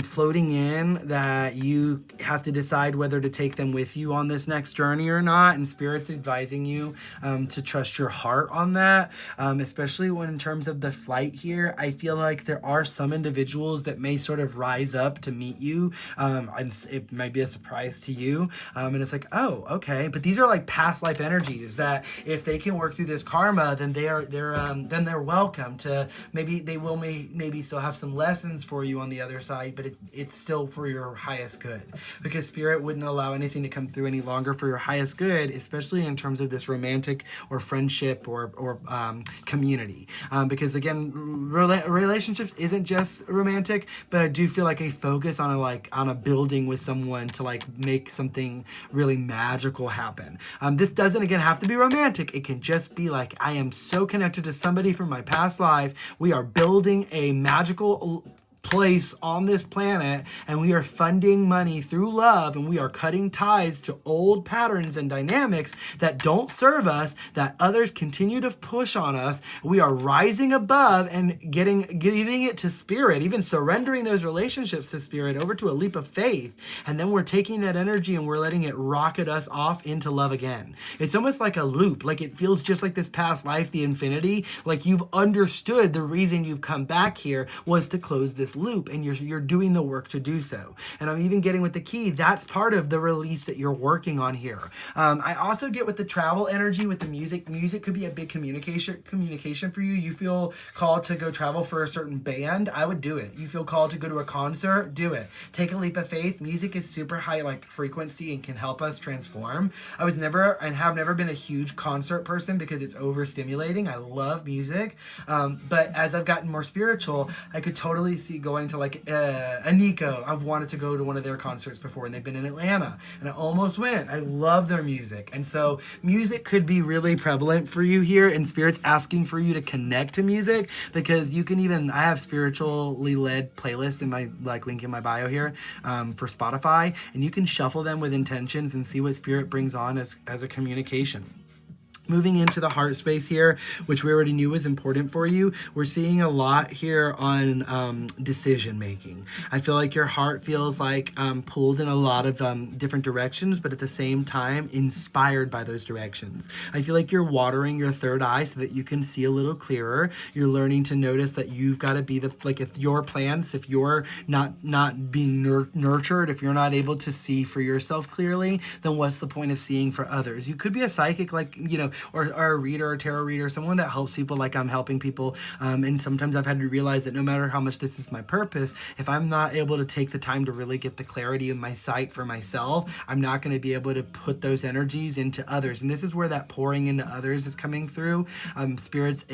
floating in that you have to decide whether to take them with you on this next journey or not. And Spirit's advising you to trust your heart on that, especially when in terms of the flight here, I feel like there are some individuals that may sort of rise up to meet you. And it might be a surprise to you. And it's oh, okay. But these are past life energies that if they can work through this karma, then they're welcome to, maybe still have some lessons for you on the other side, but it's still for your highest good because Spirit wouldn't allow anything to come through any longer for your highest good, especially in terms of this romantic or friendship or community. Because again, relationships isn't just romantic, but I do feel a focus on a building with someone to make something really magical happen. This doesn't again have to be romantic. It can just be I am so connected to somebody from my past life. We are building a magical place on this planet and we are funding money through love and we are cutting ties to old patterns and dynamics that don't serve us, that others continue to push on us. We are rising above and giving it to Spirit, even surrendering those relationships to Spirit over to a leap of faith. And then we're taking that energy and we're letting it rocket us off into love again. It's almost like a loop. It feels just like this past life, the infinity. You've understood the reason you've come back here was to close this this loop, and you're doing the work to do so. And I'm even getting with the key, that's part of the release that you're working on here. I also get with the travel energy with the music. Music could be a big communication for you. You feel called to go travel for a certain band, I would do it. You feel called to go to a concert, do it. Take a leap of faith. Music is super high like frequency and can help us transform. I was never and have never been a huge concert person because it's overstimulating. I love music, but as I've gotten more spiritual, I could totally see going to like Nico. I've wanted to go to one of their concerts before, and they've been in Atlanta, and I almost went. I love their music, and so music could be really prevalent for you here, and Spirit's asking for you to connect to music, because you can even, I have spiritually led playlists in my like link in my bio here for Spotify, and you can shuffle them with intentions and see what Spirit brings on as a communication. Moving into the heart space here, which we already knew was important for you, we're seeing a lot here on decision making. I feel like your heart feels like pulled in a lot of different directions, but at the same time inspired by those directions. I feel like you're watering your third eye so that you can see a little clearer. You're learning to notice that you've got to be if your plants, if you're not being nurtured, if you're not able to see for yourself clearly, then what's the point of seeing for others? You could be a psychic, like, you know, or a reader, or tarot reader, someone that helps people like I'm helping people. And sometimes I've had to realize that no matter how much this is my purpose, if I'm not able to take the time to really get the clarity of my sight for myself, I'm not going to be able to put those energies into others. And this is where that pouring into others is coming through. Spirits,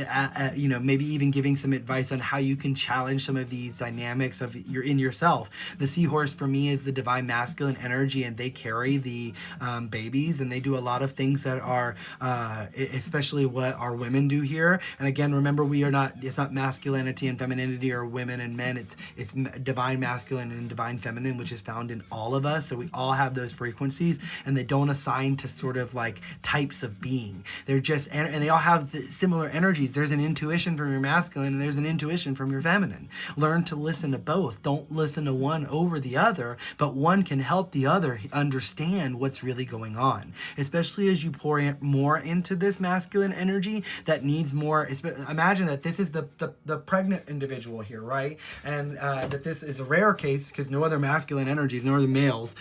you know, maybe even giving some advice on how you can challenge some of these dynamics of in yourself. The seahorse for me is the divine masculine energy, and they carry the babies, and they do a lot of things that are especially what our women do here. And again, remember, it's not masculinity and femininity or women and men. It's divine masculine and divine feminine, which is found in all of us. So we all have those frequencies, and they don't assign to sort of like types of being. They're just, and they all have similar energies. There's an intuition from your masculine, and there's an intuition from your feminine. Learn to listen to both. Don't listen to one over the other, but one can help the other understand what's really going on, especially as you pour more into this masculine energy that needs more. Imagine that this is the pregnant individual here, right? And that this is a rare case because no other masculine energies, no other males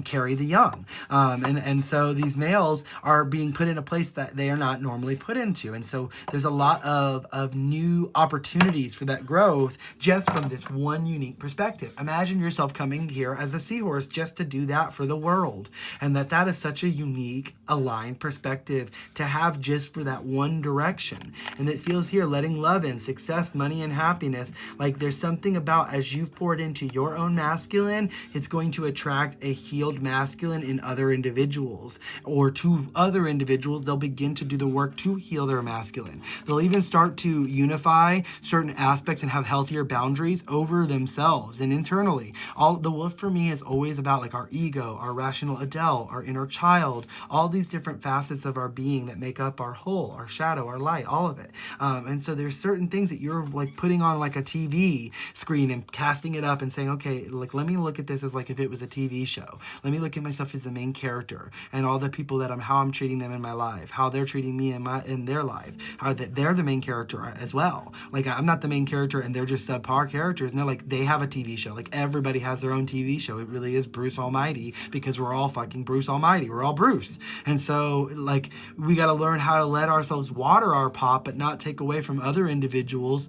carry the young. And so these males are being put in a place that they are not normally put into. And so there's a lot of new opportunities for that growth just from this one unique perspective. Imagine yourself coming here as a seahorse just to do that for the world. And that is such a unique, aligned perspective to have just for that one direction. And it feels here, letting love in, success, money, and happiness. Like there's something about, as you've poured into your own masculine, it's going to attract a healed masculine in other individuals, or to other individuals, they'll begin to do the work to heal their masculine. They'll even start to unify certain aspects and have healthier boundaries over themselves and internally. The wolf for me is always about like our ego, our rational Adele, our inner child, all these different facets of our being that make up our whole, our shadow, our light, all of it. And so there's certain things that you're like putting on like a TV screen and casting it up and saying, okay, like let me look at this as like if it was a TV show. Let me look at myself as the main character, and all the people that how I'm treating them in my life, how they're treating me in their life, how that they're the main character as well. Like I'm not the main character and they're just subpar characters. No, like they have a TV show. Like everybody has their own TV show. It really is Bruce Almighty, because we're all fucking Bruce Almighty. We're all Bruce. And so like we got to learn how to let ourselves water our pot, but not take away from other individuals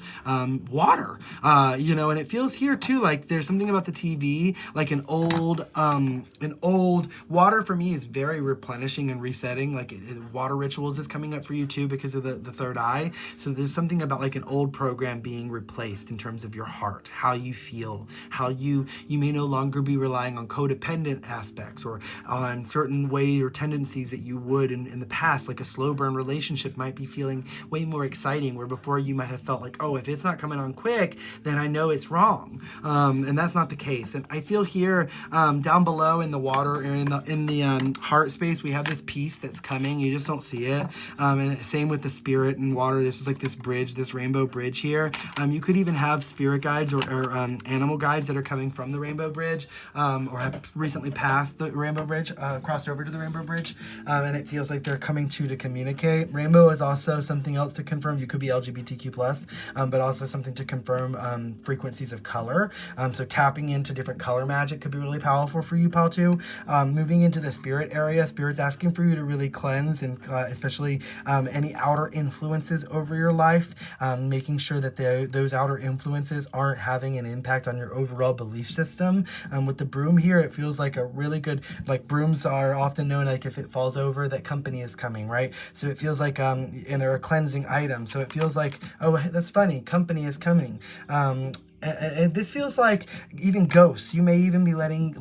water. You know, and it feels here too like there's something about the TV, like an old water for me is very replenishing and resetting. Like water rituals is coming up for you too because of the third eye. So there's something about like an old program being replaced in terms of your heart, how you feel, how you may no longer be relying on codependent aspects or on certain way or tendencies that you would in the past. Like a slow burn relationship might be feeling way more exciting, where before you might have felt like, oh, if it's not coming on quick, then I know it's wrong. And that's not the case. And I feel here down below in the water, or in the heart space, we have this piece that's coming. You just don't see it. And same with the spirit and water. This is like this bridge, this rainbow bridge here. You could even have spirit guides or animal guides that are coming from the rainbow bridge, or have recently passed the rainbow bridge, crossed over to the rainbow bridge. And it feels like they're coming to to communicate. Rainbow is also something else to confirm. You could be LGBTQ plus, but also something to confirm frequencies of color. So tapping into different color magic could be really powerful for you, pile 2. Moving into the spirit area, spirit's asking for you to really cleanse, and especially any outer influences over your life, making sure that those outer influences aren't having an impact on your overall belief system. With the broom here, it feels like a really good, like brooms are often known, like if it falls over, that company is coming, right? So it feels like, and they're a cleansing item. So it feels like, oh, that's funny, company is coming. And this feels like even ghosts. You may even be letting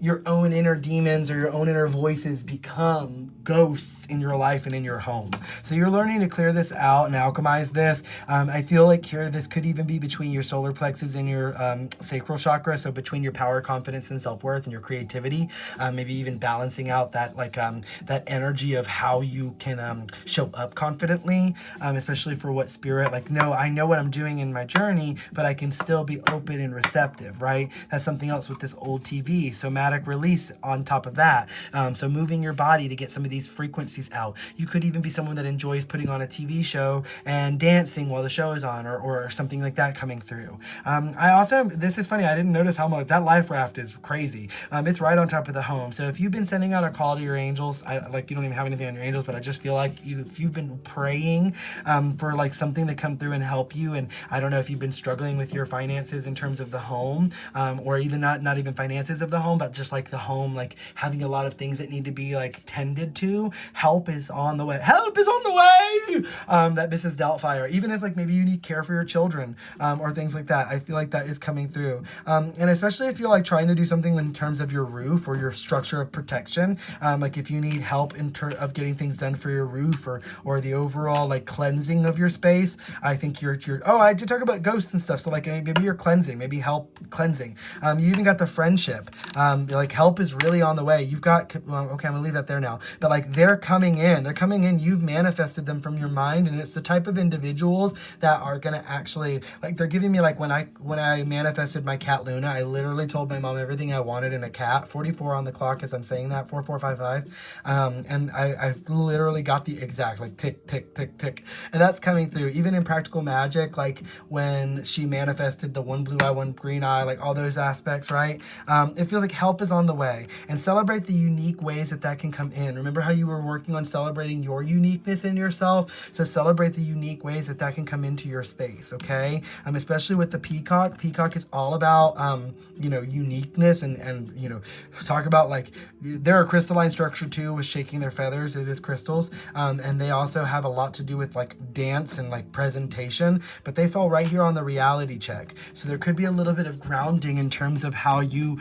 your own inner demons or your own inner voices become ghosts in your life and in your home. So you're learning to clear this out and alchemize this. I feel like here this could even be between your solar plexus and your sacral chakra. So between your power, confidence, and self-worth and your creativity, maybe even balancing out that that energy of how you can show up confidently, especially for what spirit, like, no, I know what I'm doing in my journey, but I can still be open and receptive, right? That's something else with this old TV. Somatic release on top of that. So moving your body to get some of these frequencies out. You could even be someone that enjoys putting on a TV show and dancing while the show is on, or something like that coming through. I also, this is funny, I didn't notice how much, that life raft is crazy. It's right on top of the home. So if you've been sending out a call to your angels, like you don't even have anything on your angels, but I just feel like if you've been praying for like something to come through and help you, and I don't know if you've been struggling with your finances in terms of the home, or even not even finances of the home, but just like the home, like having a lot of things that need to be like tended to. Help is on the way. Help is on the way. That Mrs. Doubtfire. Even if like maybe you need care for your children, or things like that, I feel like that is coming through. And especially if you're like trying to do something in terms of your roof or your structure of protection, like if you need help in terms of getting things done for your roof, or the overall like cleansing of your space, I think you're oh, I did talk about ghosts and stuff. So like maybe you're cleansing, maybe help cleansing. You even got the friendship. Like help is really on the way. You've got, well, okay, I'm gonna leave that there now. But like they're coming in. You've manifested them from your mind, and it's the type of individuals that are gonna actually, like, they're giving me, like, when I manifested my cat Luna, I literally told my mom everything I wanted in a cat. 44 on the clock as I'm saying that, 4455. And I literally got the exact, like, tick, tick, tick, tick. And that's coming through. Even in practical magic, like when she manifested the one blue eye, one green eye, like all those aspects, right? It feels like help is on the way. And celebrate the unique ways that can come in. Remember how you were working on celebrating your uniqueness in yourself? So celebrate the unique ways that can come into your space, okay? Especially with the peacock. Peacock is all about, uniqueness and talk about, like, they're a crystalline structure too with shaking their feathers. It is crystals. And they also have a lot to do with like dance and like presentation, but they fall right here on the reality check. So there could be a little bit of grounding in terms of how you're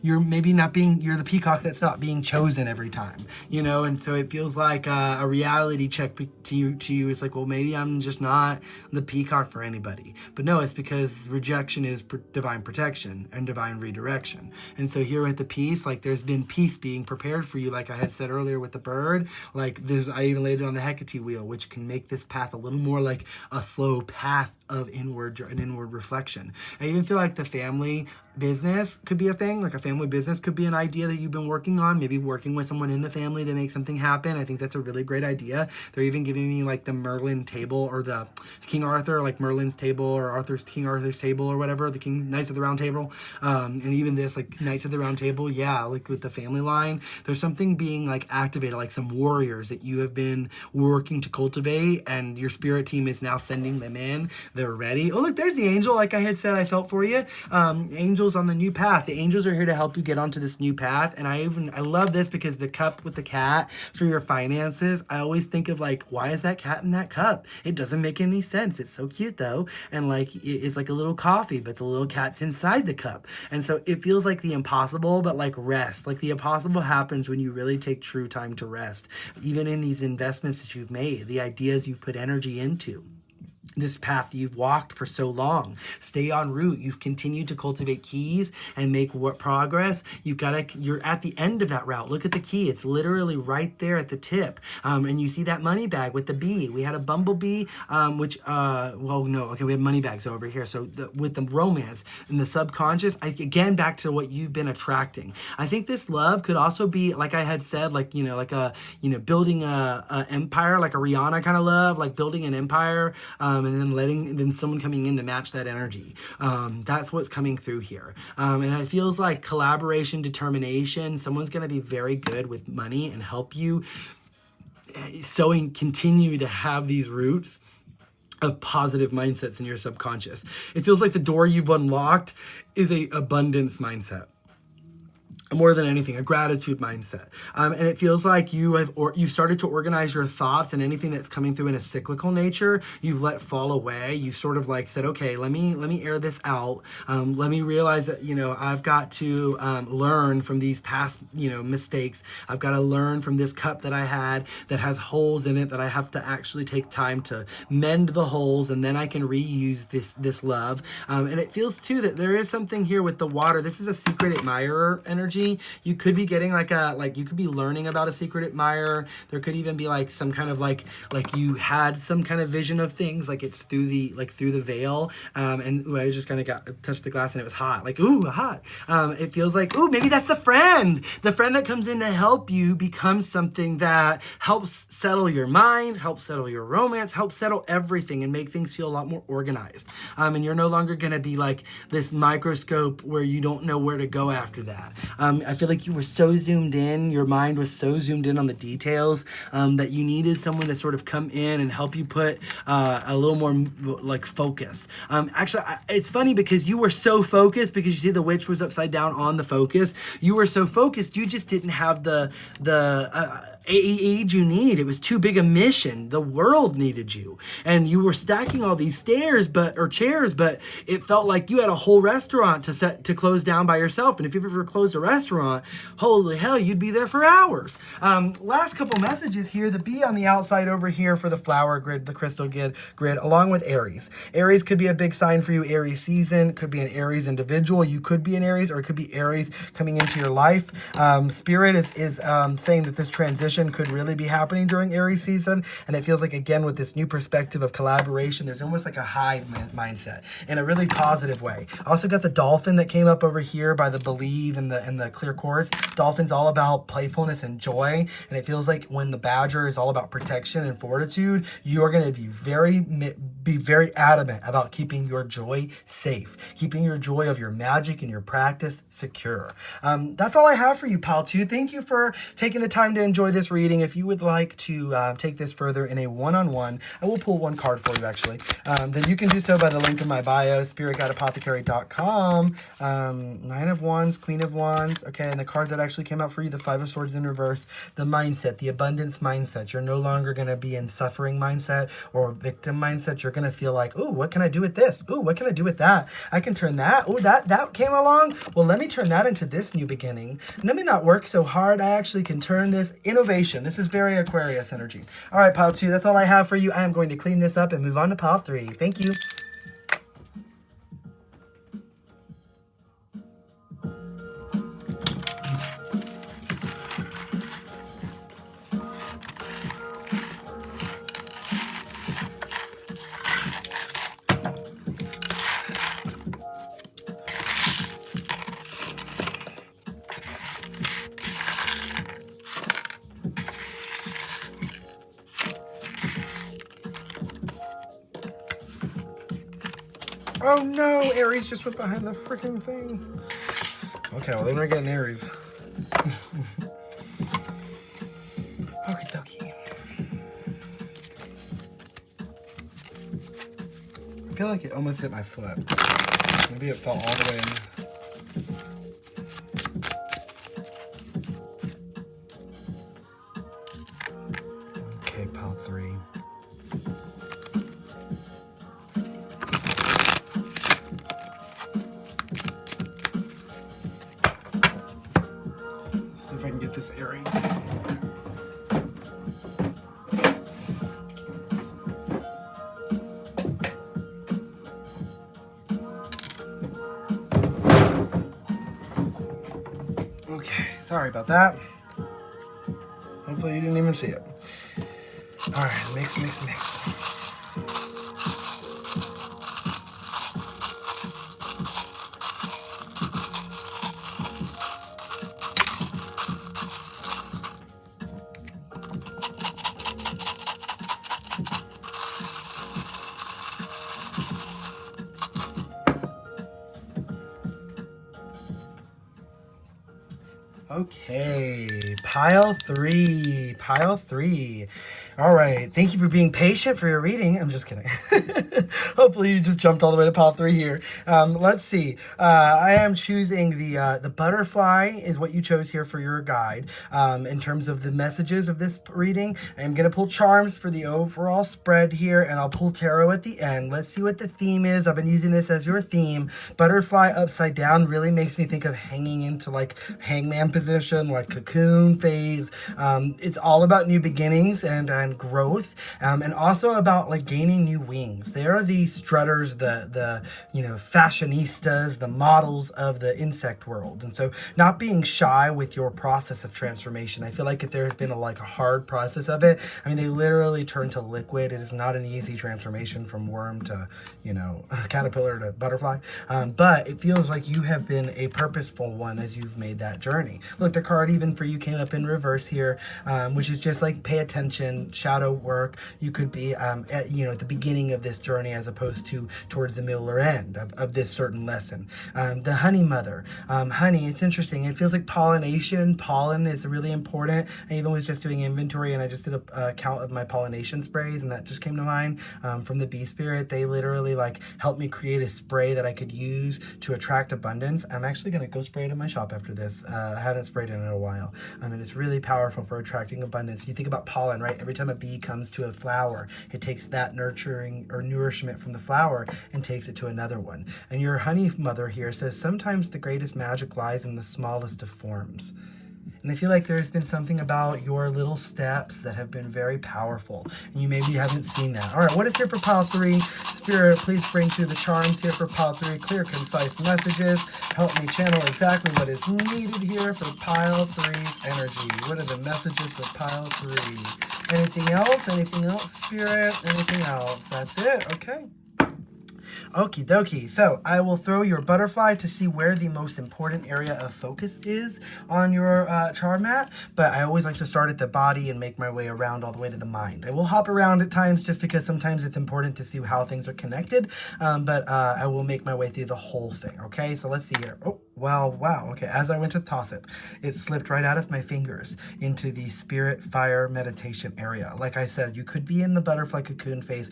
the peacock that's not being chosen every time, and so it feels like a reality check to you. It's like, well, maybe I'm just not the peacock for anybody. But no, it's because rejection is divine protection and divine redirection. And so here at the peace, like there's been peace being prepared for you, like I had said earlier with the bird. Like I even laid it on the Hecate wheel, which can make this path a little more like a slow path of inward reflection. I even feel like the family business could be a thing. Like a family business could be an idea that you've been working on, maybe working with someone in the family to make something happen. I think that's a really great idea. They're even giving me like the Merlin table, or the King Arthur, like Merlin's table, or King Arthur's table, or whatever, the Knights of the Round Table. And even this, like Knights of the Round Table, yeah, like with the family line, there's something being like activated, like some warriors that you have been working to cultivate, and your spirit team is now sending them in. They're ready. Oh, look, there's the angel, like I had said I felt for you. Angels on the new path. The angels are here to help you get onto this new path. And I love this because the cup with the cat for your finances, I always think of like, why is that cat in that cup? It doesn't make any sense. It's so cute though. And like, it's like a little coffee, but the little cat's inside the cup. And so it feels like the impossible, but like rest. Like the impossible happens when you really take true time to rest. Even in these investments that you've made, the ideas you've put energy into. this path you've walked for so long. Stay on route. You've continued to cultivate keys and make progress. You're at the end of that route. Look at the key. It's literally right there at the tip. And you see that money bag with the bee. We had a bumblebee, we have money bags over here. So with the romance and the subconscious, again, back to what you've been attracting. I think this love could also be, like I had said, building a empire, like a Rihanna kind of love, like building an empire, and then someone coming in to match that energy. That's what's coming through here. And it feels like collaboration, determination. Someone's going to be very good with money and help you continue to have these roots of positive mindsets in your subconscious. It feels like the door you've unlocked is a abundance mindset. More than anything, a gratitude mindset. And it feels like you've started to organize your thoughts, and anything that's coming through in a cyclical nature, you've let fall away. You've sort of like said, okay, let me air this out. Let me realize that, I've got to learn from these past, mistakes. I've got to learn from this cup that I had that has holes in it, that I have to actually take time to mend the holes, and then I can reuse this love. And it feels too that there is something here with the water. This is a secret admirer energy. You could be getting you could be learning about a secret admirer. There could even be like some kind of like you had some kind of vision of things, like it's through the veil. I just kind of touched the glass and it was hot. Like, ooh, hot. It feels like, ooh, maybe that's the friend that comes in to help you become something that helps settle your mind, helps settle your romance, helps settle everything and make things feel a lot more organized. And you're no longer going to be like this microscope where you don't know where to go after that. I feel like you were so zoomed in, your mind was so zoomed in on the details, that you needed someone to sort of come in and help you put a little more like focus. Actually, it's funny because you were so focused, because you see the witch was upside down on the focus. You were so focused, you just didn't have the aid you need. It was too big a mission. The world needed you. And you were stacking all these chairs, but it felt like you had a whole restaurant to close down by yourself. And if you've ever closed a restaurant, holy hell, you'd be there for hours. Last couple messages here. The bee on the outside over here for the flower grid, the crystal grid, along with Aries. Aries could be a big sign for you. Aries season could be an Aries individual. You could be an Aries, or it could be Aries coming into your life. Spirit is saying that this transition could really be happening during Aries season, and it feels like, again, with this new perspective of collaboration, there's almost like a hive mindset in a really positive way. I also got the dolphin that came up over here by the believe and the clear quartz. Dolphin's all about playfulness and joy, and it feels like when the badger is all about protection and fortitude, you are going to be very adamant about keeping your joy safe, keeping your joy of your magic and your practice secure. That's all I have for you, Pal 2. Thank you for taking the time to enjoy this reading. If you would like to take this further in a one-on-one, I will pull one card for you, actually. Then you can do so by the link in my bio, spiritguideapothecary.com. Nine of Wands, Queen of Wands. Okay, and the card that actually came out for you, the Five of Swords in reverse, the mindset, the abundance mindset. You're no longer going to be in suffering mindset or victim mindset. You're going to feel like, ooh, what can I do with this? Ooh, what can I do with that? I can turn that. Ooh, that came along. Well, let me turn that into this new beginning. Let me not work so hard. I actually can turn this innovation. This is very Aquarius energy. All right, Pile 2, that's all I have for you. I am going to clean this up and move on to Pile 3. Thank you. Oh no, Aries just went behind the freaking thing. Okay, well then we're getting Aries. Okie dokie. I feel like it almost hit my foot. Maybe it fell all the way in. Okay, pile 3. See if I can get this Aries. Sorry about that. Hopefully you didn't even see it. All right, mix, mix, mix. Okay, pile three, pile three. All right, thank you for being patient for your reading. I'm just kidding. Hopefully you just jumped all the way to pile three here. Let's see. I am choosing the butterfly is what you chose here for your guide. In terms of the messages of this reading, I'm gonna pull charms for the overall spread here, and I'll pull tarot at the end. Let's see what the theme is. I've been using this as your theme. Butterfly upside down really makes me think of hanging into like hangman position, like cocoon phase. It's all about new beginnings and growth, and also about like gaining new wings. They are the strutters, the fashionistas, the models of the insect world. And so not being shy with your process of transformation. I feel like if there has been a hard process of it, I mean, they literally turn to liquid. It is not an easy transformation from worm to, caterpillar to butterfly. But it feels like you have been a purposeful one as you've made that journey. Look, the card even for you came up in reverse here, which is just like pay attention, shadow work. You could be at the beginning of this journey as opposed to towards the middle or end of this certain lesson. The honey mother. Honey, it's interesting. It feels like pollination. Pollen is really important. I even was just doing inventory and I just did a count of my pollination sprays, and that just came to mind from the bee spirit. They literally helped me create a spray that I could use to attract abundance. I'm actually going to go spray it in my shop after this. I haven't sprayed it in a while. And it's really powerful for attracting abundance. You think about pollen, right? Every time a bee comes to a flower, it takes that nurturing or nourishment from the flower and takes it to another one. And your honey mother here says, sometimes the greatest magic lies in the smallest of forms. And I feel like there's been something about your little steps that have been very powerful, and you maybe haven't seen that. All right, what is here for pile three? Spirit, please bring through the charms here for pile three. Clear, concise messages. Help me channel exactly what is needed here for pile three's energy. What are the messages for pile three? Anything else? Anything else, Spirit? Anything else? That's it. Okay. Okie dokie. So I will throw your butterfly to see where the most important area of focus is on your chart mat, but I always like to start at the body and make my way around all the way to the mind. I will hop around at times just because sometimes it's important to see how things are connected, but I will make my way through the whole thing. Okay, so let's see here. Oh, wow. Okay, as I went to toss it, it slipped right out of my fingers into the spirit fire meditation area. Like I said, you could be in the butterfly cocoon phase,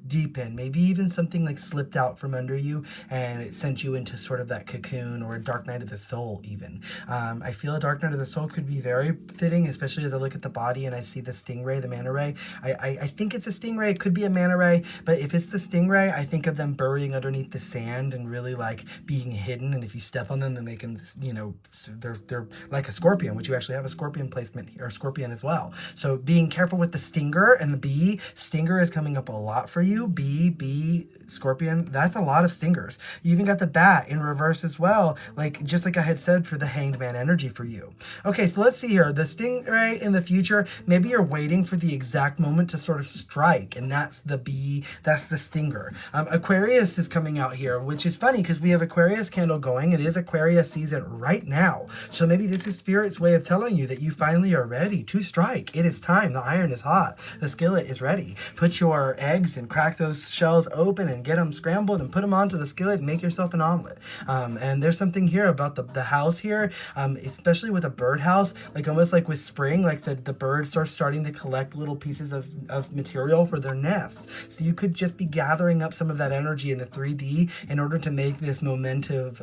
deep in, maybe even something slipped out from under you and it sent you into sort of that cocoon, or a dark night of the soul even. I feel a dark night of the soul could be very fitting, especially as I look at the body and I see the stingray, the manta ray. I think it's a stingray, it could be a manta ray, but if it's the stingray, I think of them burying underneath the sand and really being hidden, and if you step on them, then they can, they're like a scorpion, which you actually have a scorpion placement here, or scorpion as well. So being careful with the stinger and the bee. Stinger is coming up a lot for you. Bee, scorpion, that's a lot of stingers. You even got the bat in reverse as well, just like I had said for the hanged man energy for you. Okay, so let's see here. The stingray in the future, maybe you're waiting for the exact moment to sort of strike, and that's the bee, that's the stinger. Aquarius is coming out here, which is funny because we have Aquarius candle going. It is Aquarius season right now. So maybe this is Spirit's way of telling you that you finally are ready to strike. It is time. The iron is hot. The skillet is ready. Put your eggs and crack those shells open and get them scrambled and put them onto the skillet and make yourself an omelet. And there's something here about the house here, especially with a birdhouse, almost like with spring, the birds are starting to collect little pieces of material for their nests. So you could just be gathering up some of that energy in the 3D in order to make this momentum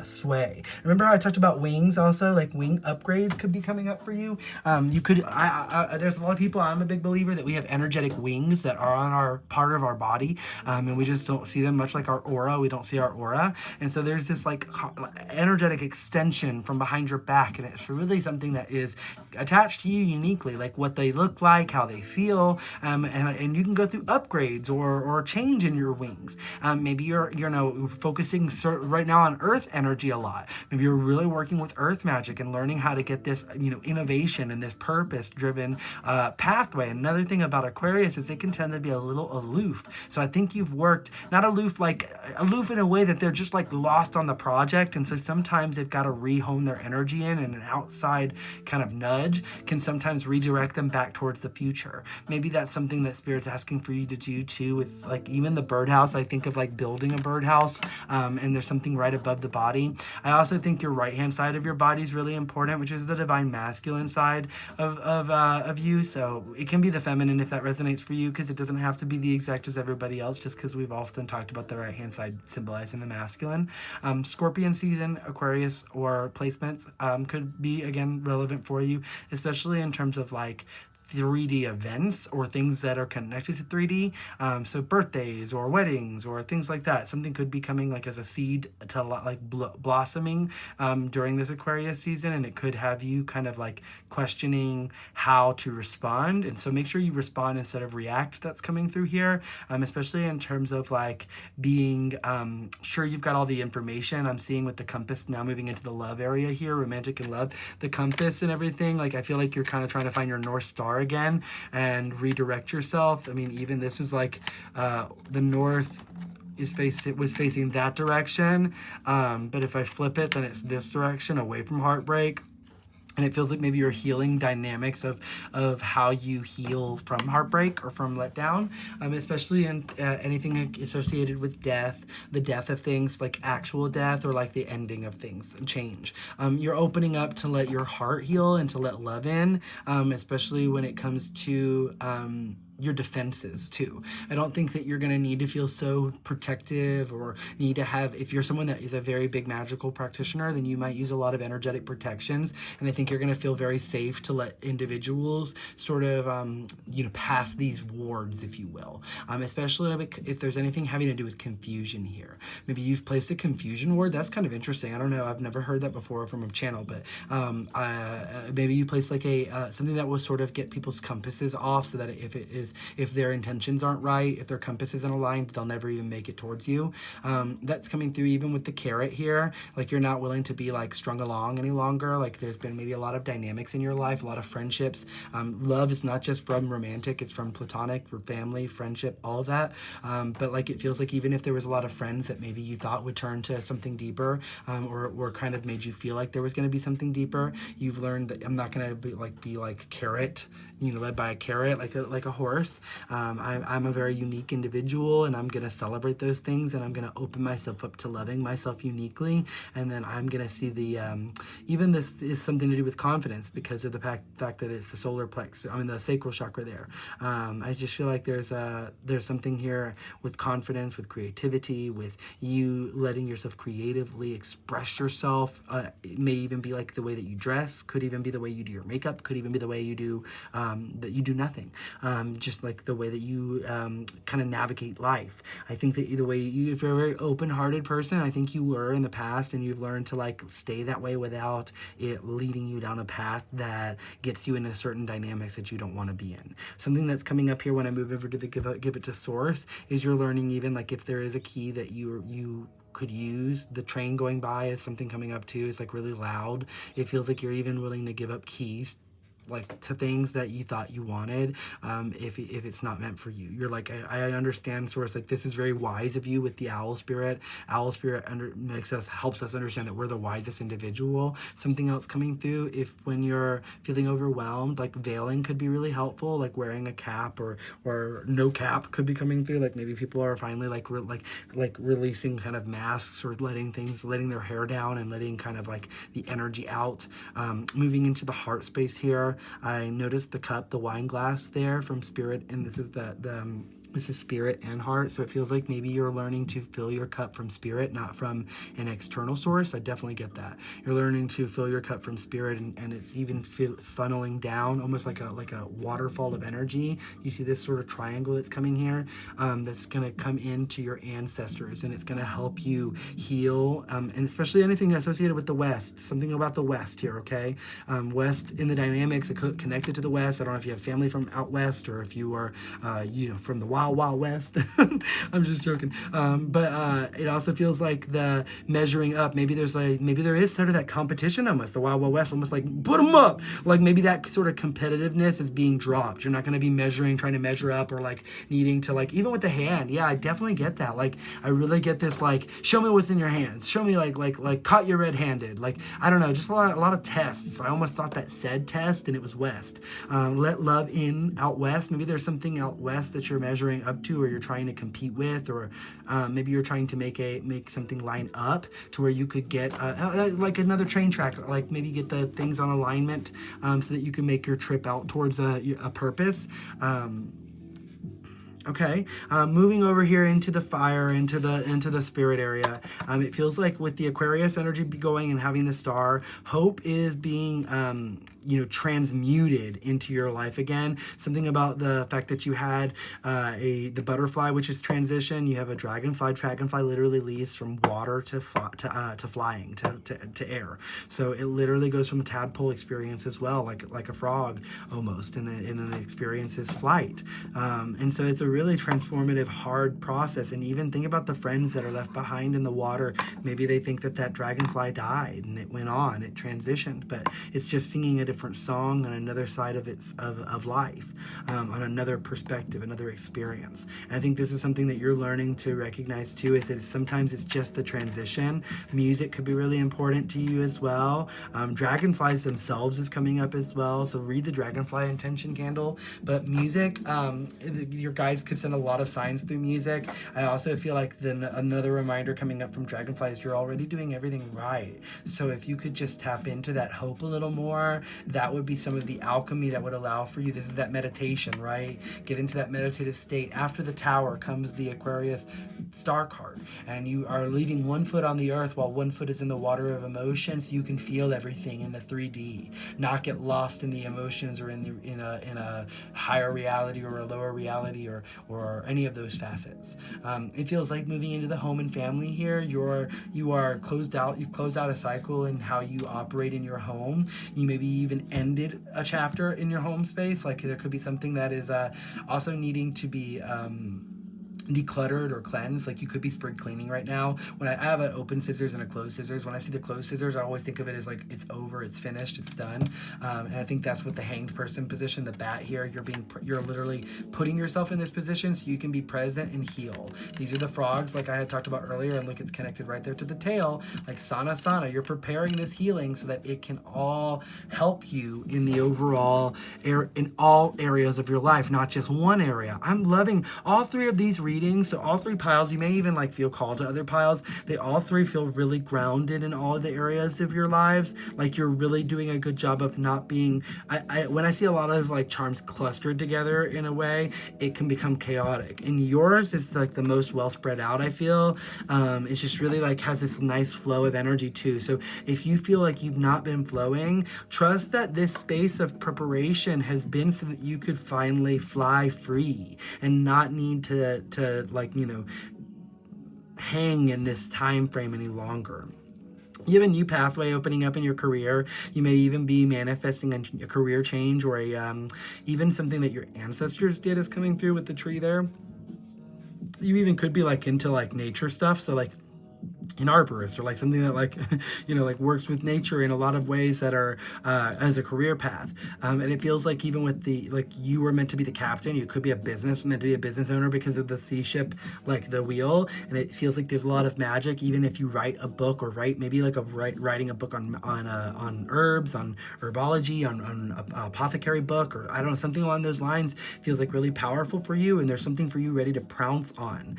sway. Remember how I talked about wings also? Wing upgrades could be coming up for you. You could, there's a lot of people, I'm a big believer that we have energetic wings that are on our part of our body, and we just don't see them, much like our aura. We don't see our aura. And so there's this like energetic extension from behind your back, and it's really something that is attached to you uniquely, like what they look like, how they feel, and you can go through upgrades or change in your wings. Maybe you're focusing right now on earth energy a lot. Maybe you're really working with earth magic and learning how to get this innovation and this purpose driven pathway. Another thing about Aquarius is they can tend to be a little aloof. So I think you've worked, not aloof like aloof in a way that they're just like lost on the project, and so sometimes they've got to rehone their energy in, and an outside kind of nudge can sometimes redirect them back towards the future. Maybe that's something that Spirit's asking for you to do too, with like even the birdhouse. I think of like building a birdhouse, and there's something right above the body. I also think your right hand side of your body is really important, which is the divine masculine side of you. So it can be the feminine if that resonates for you, because it doesn't have to be the exact as everybody else, just because we've often talked about the right hand side symbolizing the masculine. Scorpion season, Aquarius, or placements could be again relevant for you, especially in terms of like 3D events or things that are connected to 3D. So birthdays or weddings or things like that. Something could be coming like as a seed to like blossoming during this Aquarius season, and it could have you kind of like questioning how to respond. And so make sure you respond instead of react. That's coming through here, especially in terms of like being sure you've got all the information. I'm seeing with the compass now moving into the love area here, romantic and love, the compass and everything. Like I feel like you're kind of trying to find your North Star again and redirect yourself. I mean, even this is like the north was facing that direction, but if I flip it, then it's this direction, away from heartbreak. And it feels like maybe you're healing dynamics of how you heal from heartbreak or from letdown, especially in anything associated with death, the death of things, like actual death, or like the ending of things and change. You're opening up to let your heart heal and to let love in, especially when it comes to your defenses too. I don't think that you're going to need to feel so protective or need to have, if you're someone that is a very big magical practitioner, then you might use a lot of energetic protections. And I think you're going to feel very safe to let individuals sort of, pass these wards, if you will. Especially if there's anything having to do with confusion here. Maybe you've placed a confusion ward. That's kind of interesting. I don't know. I've never heard that before from a channel, but maybe you place like something that will sort of get people's compasses off, so that if their intentions aren't right, if their compass isn't aligned, they'll never even make it towards you. That's coming through even with the carrot here. Like you're not willing to be like strung along any longer. Like there's been maybe a lot of dynamics in your life, a lot of friendships. Love is not just from romantic, it's from platonic, for family, friendship, all of that. But like it feels like even if there was a lot of friends that maybe you thought would turn to something deeper, or kind of made you feel like there was going to be something deeper, you've learned that I'm not going to be like carrot, led by a carrot, like a horse. I'm a very unique individual, and I'm going to celebrate those things, and I'm going to open myself up to loving myself uniquely. And then I'm going to see even this is something to do with confidence, because of the fact that it's the solar plexus, the sacral chakra there. I just feel like there's something here with confidence, with creativity, with you letting yourself creatively express yourself. It may even be like the way that you dress, could even be the way you do your makeup, could even be the way you do that you do nothing, just like the way that you kind of navigate life. I think that either way, if you're a very open-hearted person, I think you were in the past, and you've learned to like stay that way without it leading you down a path that gets you into certain dynamics that you don't want to be in. Something that's coming up here when I move over to the give it to source is you're learning, even like if there is a key that you could use. The train going by is something coming up too. It's like really loud. It feels like you're even willing to give up keys like to things that you thought you wanted, if it's not meant for you. You're like, I understand source, like this is very wise of you with the owl spirit. Owl spirit helps us understand that we're the wisest individual. Something else coming through, if when you're feeling overwhelmed, like veiling could be really helpful, like wearing a cap or no cap could be coming through. Like maybe people are finally like releasing kind of masks, or letting their hair down and letting kind of like the energy out. Moving into the heart space here, I noticed the cup, the wine glass there from Spirit, and this is this is Spirit and Heart, so it feels like maybe you're learning to fill your cup from Spirit, not from an external source. I definitely get that. You're learning to fill your cup from Spirit, and it's even funneling down, almost like a waterfall of energy. You see this sort of triangle that's coming here, that's going to come into your ancestors, and it's going to help you heal, and especially anything associated with the West. Something about the West here, okay? West in the dynamics, connected to the West. I don't know if you have family from out West, or if you are, from the Wild Wild West. I'm just joking. But it also feels like the measuring up. Maybe there is sort of that competition almost. The Wild Wild West, almost like put them up. Like maybe that sort of competitiveness is being dropped. You're not going to be trying to measure up, or like needing to, like, even with the hand. Yeah, I definitely get that. Like I really get this, like, show me what's in your hands. Show me like caught you red-handed. Like, I don't know, just a lot of tests. I almost thought that said test, and it was West. Let love in out West. Maybe there's something out West that you're measuring up to, or you're trying to compete with, or maybe you're trying to make something line up to where you could get like another train track, like maybe get the things on alignment, so that you can make your trip out towards a purpose. Okay, moving over here into the fire, into the Spirit area. It feels like with the Aquarius energy going and having the star, hope is being transmuted into your life again. Something about the fact that you had the butterfly, which is transition. You have a dragonfly. Dragonfly literally leaves from water to flying, to air. So it literally goes from a tadpole experience as well, like a frog almost, and an experience is flight. And so it's a really transformative, hard process. And even think about the friends that are left behind in the water. Maybe they think that dragonfly died and it went on, it transitioned, but it's just singing a different song on another side of life, on another perspective, another experience. And I think this is something that you're learning to recognize too, is that sometimes it's just the transition. Music could be really important to you as well. Dragonflies themselves is coming up as well, so read the dragonfly intention candle. But music, your guides could send a lot of signs through music. I also feel like another reminder coming up from dragonfly is you're already doing everything right. So if you could just tap into that hope a little more, that would be some of the alchemy that would allow for you. This is that meditation, right? Get into that meditative state. After the Tower comes the Aquarius star card, and you are leaving one foot on the earth while one foot is in the water of emotion, so you can feel everything in the 3D, not get lost in the emotions, or in a higher reality or a lower reality, or any of those facets. It feels like moving into the home and family here. You are closed out. You've closed out a cycle in how you operate in your home. You maybe even ended a chapter in your home space. Like there could be something that is also needing to be decluttered or cleansed. Like you could be spring cleaning right now. When I have an open scissors and a closed scissors, when I see the closed scissors, I always think of it as like it's over, it's finished, it's done. And I think that's what the hanged person position, the bat here, you're literally putting yourself in this position so you can be present and heal. These are the frogs, like I had talked about earlier, and look, it's connected right there to the tail, like sana. You're preparing this healing so that it can all help you in the overall in all areas of your life, not just one area. I'm loving all three of these readings. So all three piles, you may even like feel called to other piles. They all three feel really grounded in all of the areas of your lives. Like you're really doing a good job of not being, when I see a lot of like charms clustered together in a way, it can become chaotic. And yours is like the most well spread out, I feel. It's just really like has this nice flow of energy too. So if you feel like you've not been flowing, trust that this space of preparation has been so that you could finally fly free and not need to hang in this time frame any longer. You have a new pathway opening up in your career. You may even be manifesting a career change, or even something that your ancestors did is coming through with the tree there. You even could be like into like nature stuff, so like an arborist, or like something that like like works with nature in a lot of ways that are as a career path. And it feels like even with the you were meant to be the captain, you could be meant to be a business owner because of the sea ship, like the wheel. And it feels like there's a lot of magic, even if you write a book, or writing a book on herbs, on herbology, on an apothecary book, or I don't know, something along those lines feels like really powerful for you, and there's something for you ready to pounce on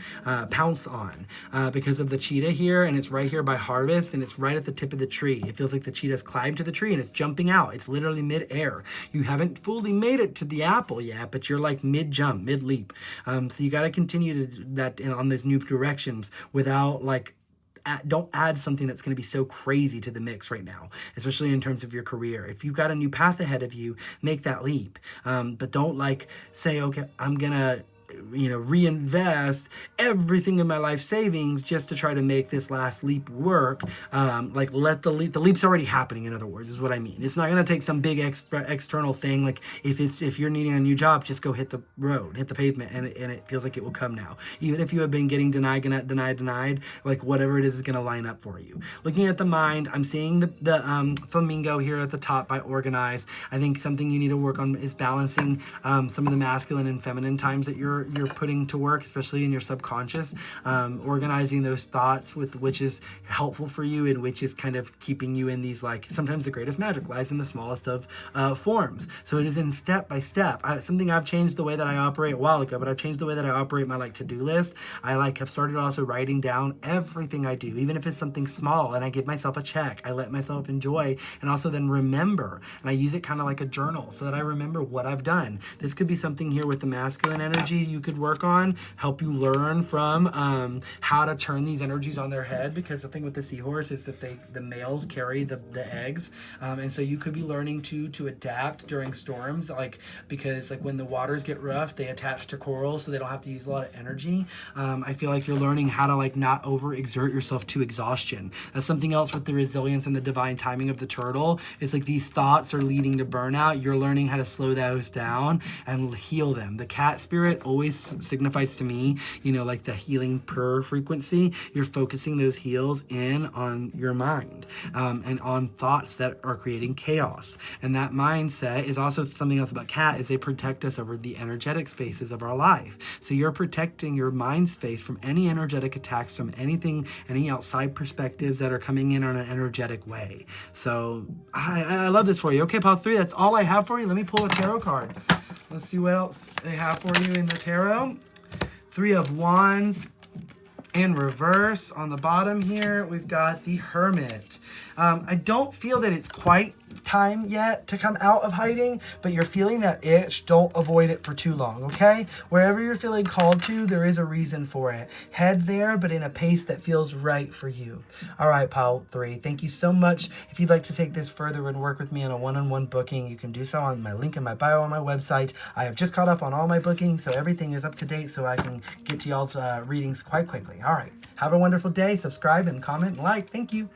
because of the cheetah here. and it's right here by harvest, and it's right at the tip of the tree. It feels like the cheetah's climbed to the tree and it's jumping out. It's literally mid-air. You haven't fully made it to the apple yet, but you're like mid-jump, mid-leap. So you got to continue to do that on those new directions without like, don't add something that's going to be so crazy to the mix right now, especially in terms of your career. If you've got a new path ahead of you, make that leap. But don't like say, okay, I'm going to reinvest everything in my life savings just to try to make this last leap work. Like let the leap's already happening, in other words, is what I mean. It's not going to take some big external thing. Like if you're needing a new job, just go hit the road, hit the pavement, and it feels like it will come now. Even if you have been getting denied, like whatever it is going to line up for you. Looking at the mind, I'm seeing the flamingo here at the top by organize. I think something you need to work on is balancing some of the masculine and feminine times that you're putting to work, especially in your subconscious, organizing those thoughts with which is helpful for you and which is kind of keeping you in these, like, sometimes the greatest magic lies in the smallest of forms. So it is in step by step. Something I've changed the way that I operate a while ago, but I've changed the way that I operate my to-do list. I have started also writing down everything I do, even if it's something small, and I give myself a check. I let myself enjoy and also then remember, and I use it kind of like a journal so that I remember what I've done. This could be something here with the masculine energy you could work on, help you learn from how to turn these energies on their head, because the thing with the seahorse is that the males carry the eggs, and so you could be learning to adapt during storms, because when the waters get rough, they attach to coral, so they don't have to use a lot of energy. I feel like you're learning how to not overexert yourself to exhaustion. That's something else with the resilience and the divine timing of the turtle. It's like these thoughts are leading to burnout. You're learning how to slow those down and heal them. The cat spirit always signifies to me, like the healing purr frequency. You're focusing those heals in on your mind, and on thoughts that are creating chaos. And that mindset is also something else about cat, is they protect us over the energetic spaces of our life. So you're protecting your mind space from any energetic attacks, from anything, any outside perspectives that are coming in on an energetic way. So I love this for you. Okay, pile 3, that's all I have for you. Let me pull a tarot card. Let's see what else they have for you in the tarot. 3 of Wands in reverse. On the bottom here, we've got the Hermit. I don't feel that it's quite time yet to come out of hiding, but you're feeling that itch. Don't avoid it for too long, okay? Wherever you're feeling called to, there is a reason for it. Head there, but in a pace that feels right for you. All right, pile 3, thank you so much. If you'd like to take this further and work with me on a one-on-one booking, you can do so on my link in my bio on my website. I have just caught up on all my bookings, so everything is up to date, so I can get to y'all's readings quite quickly. All right, have a wonderful day. Subscribe and comment and like. Thank you.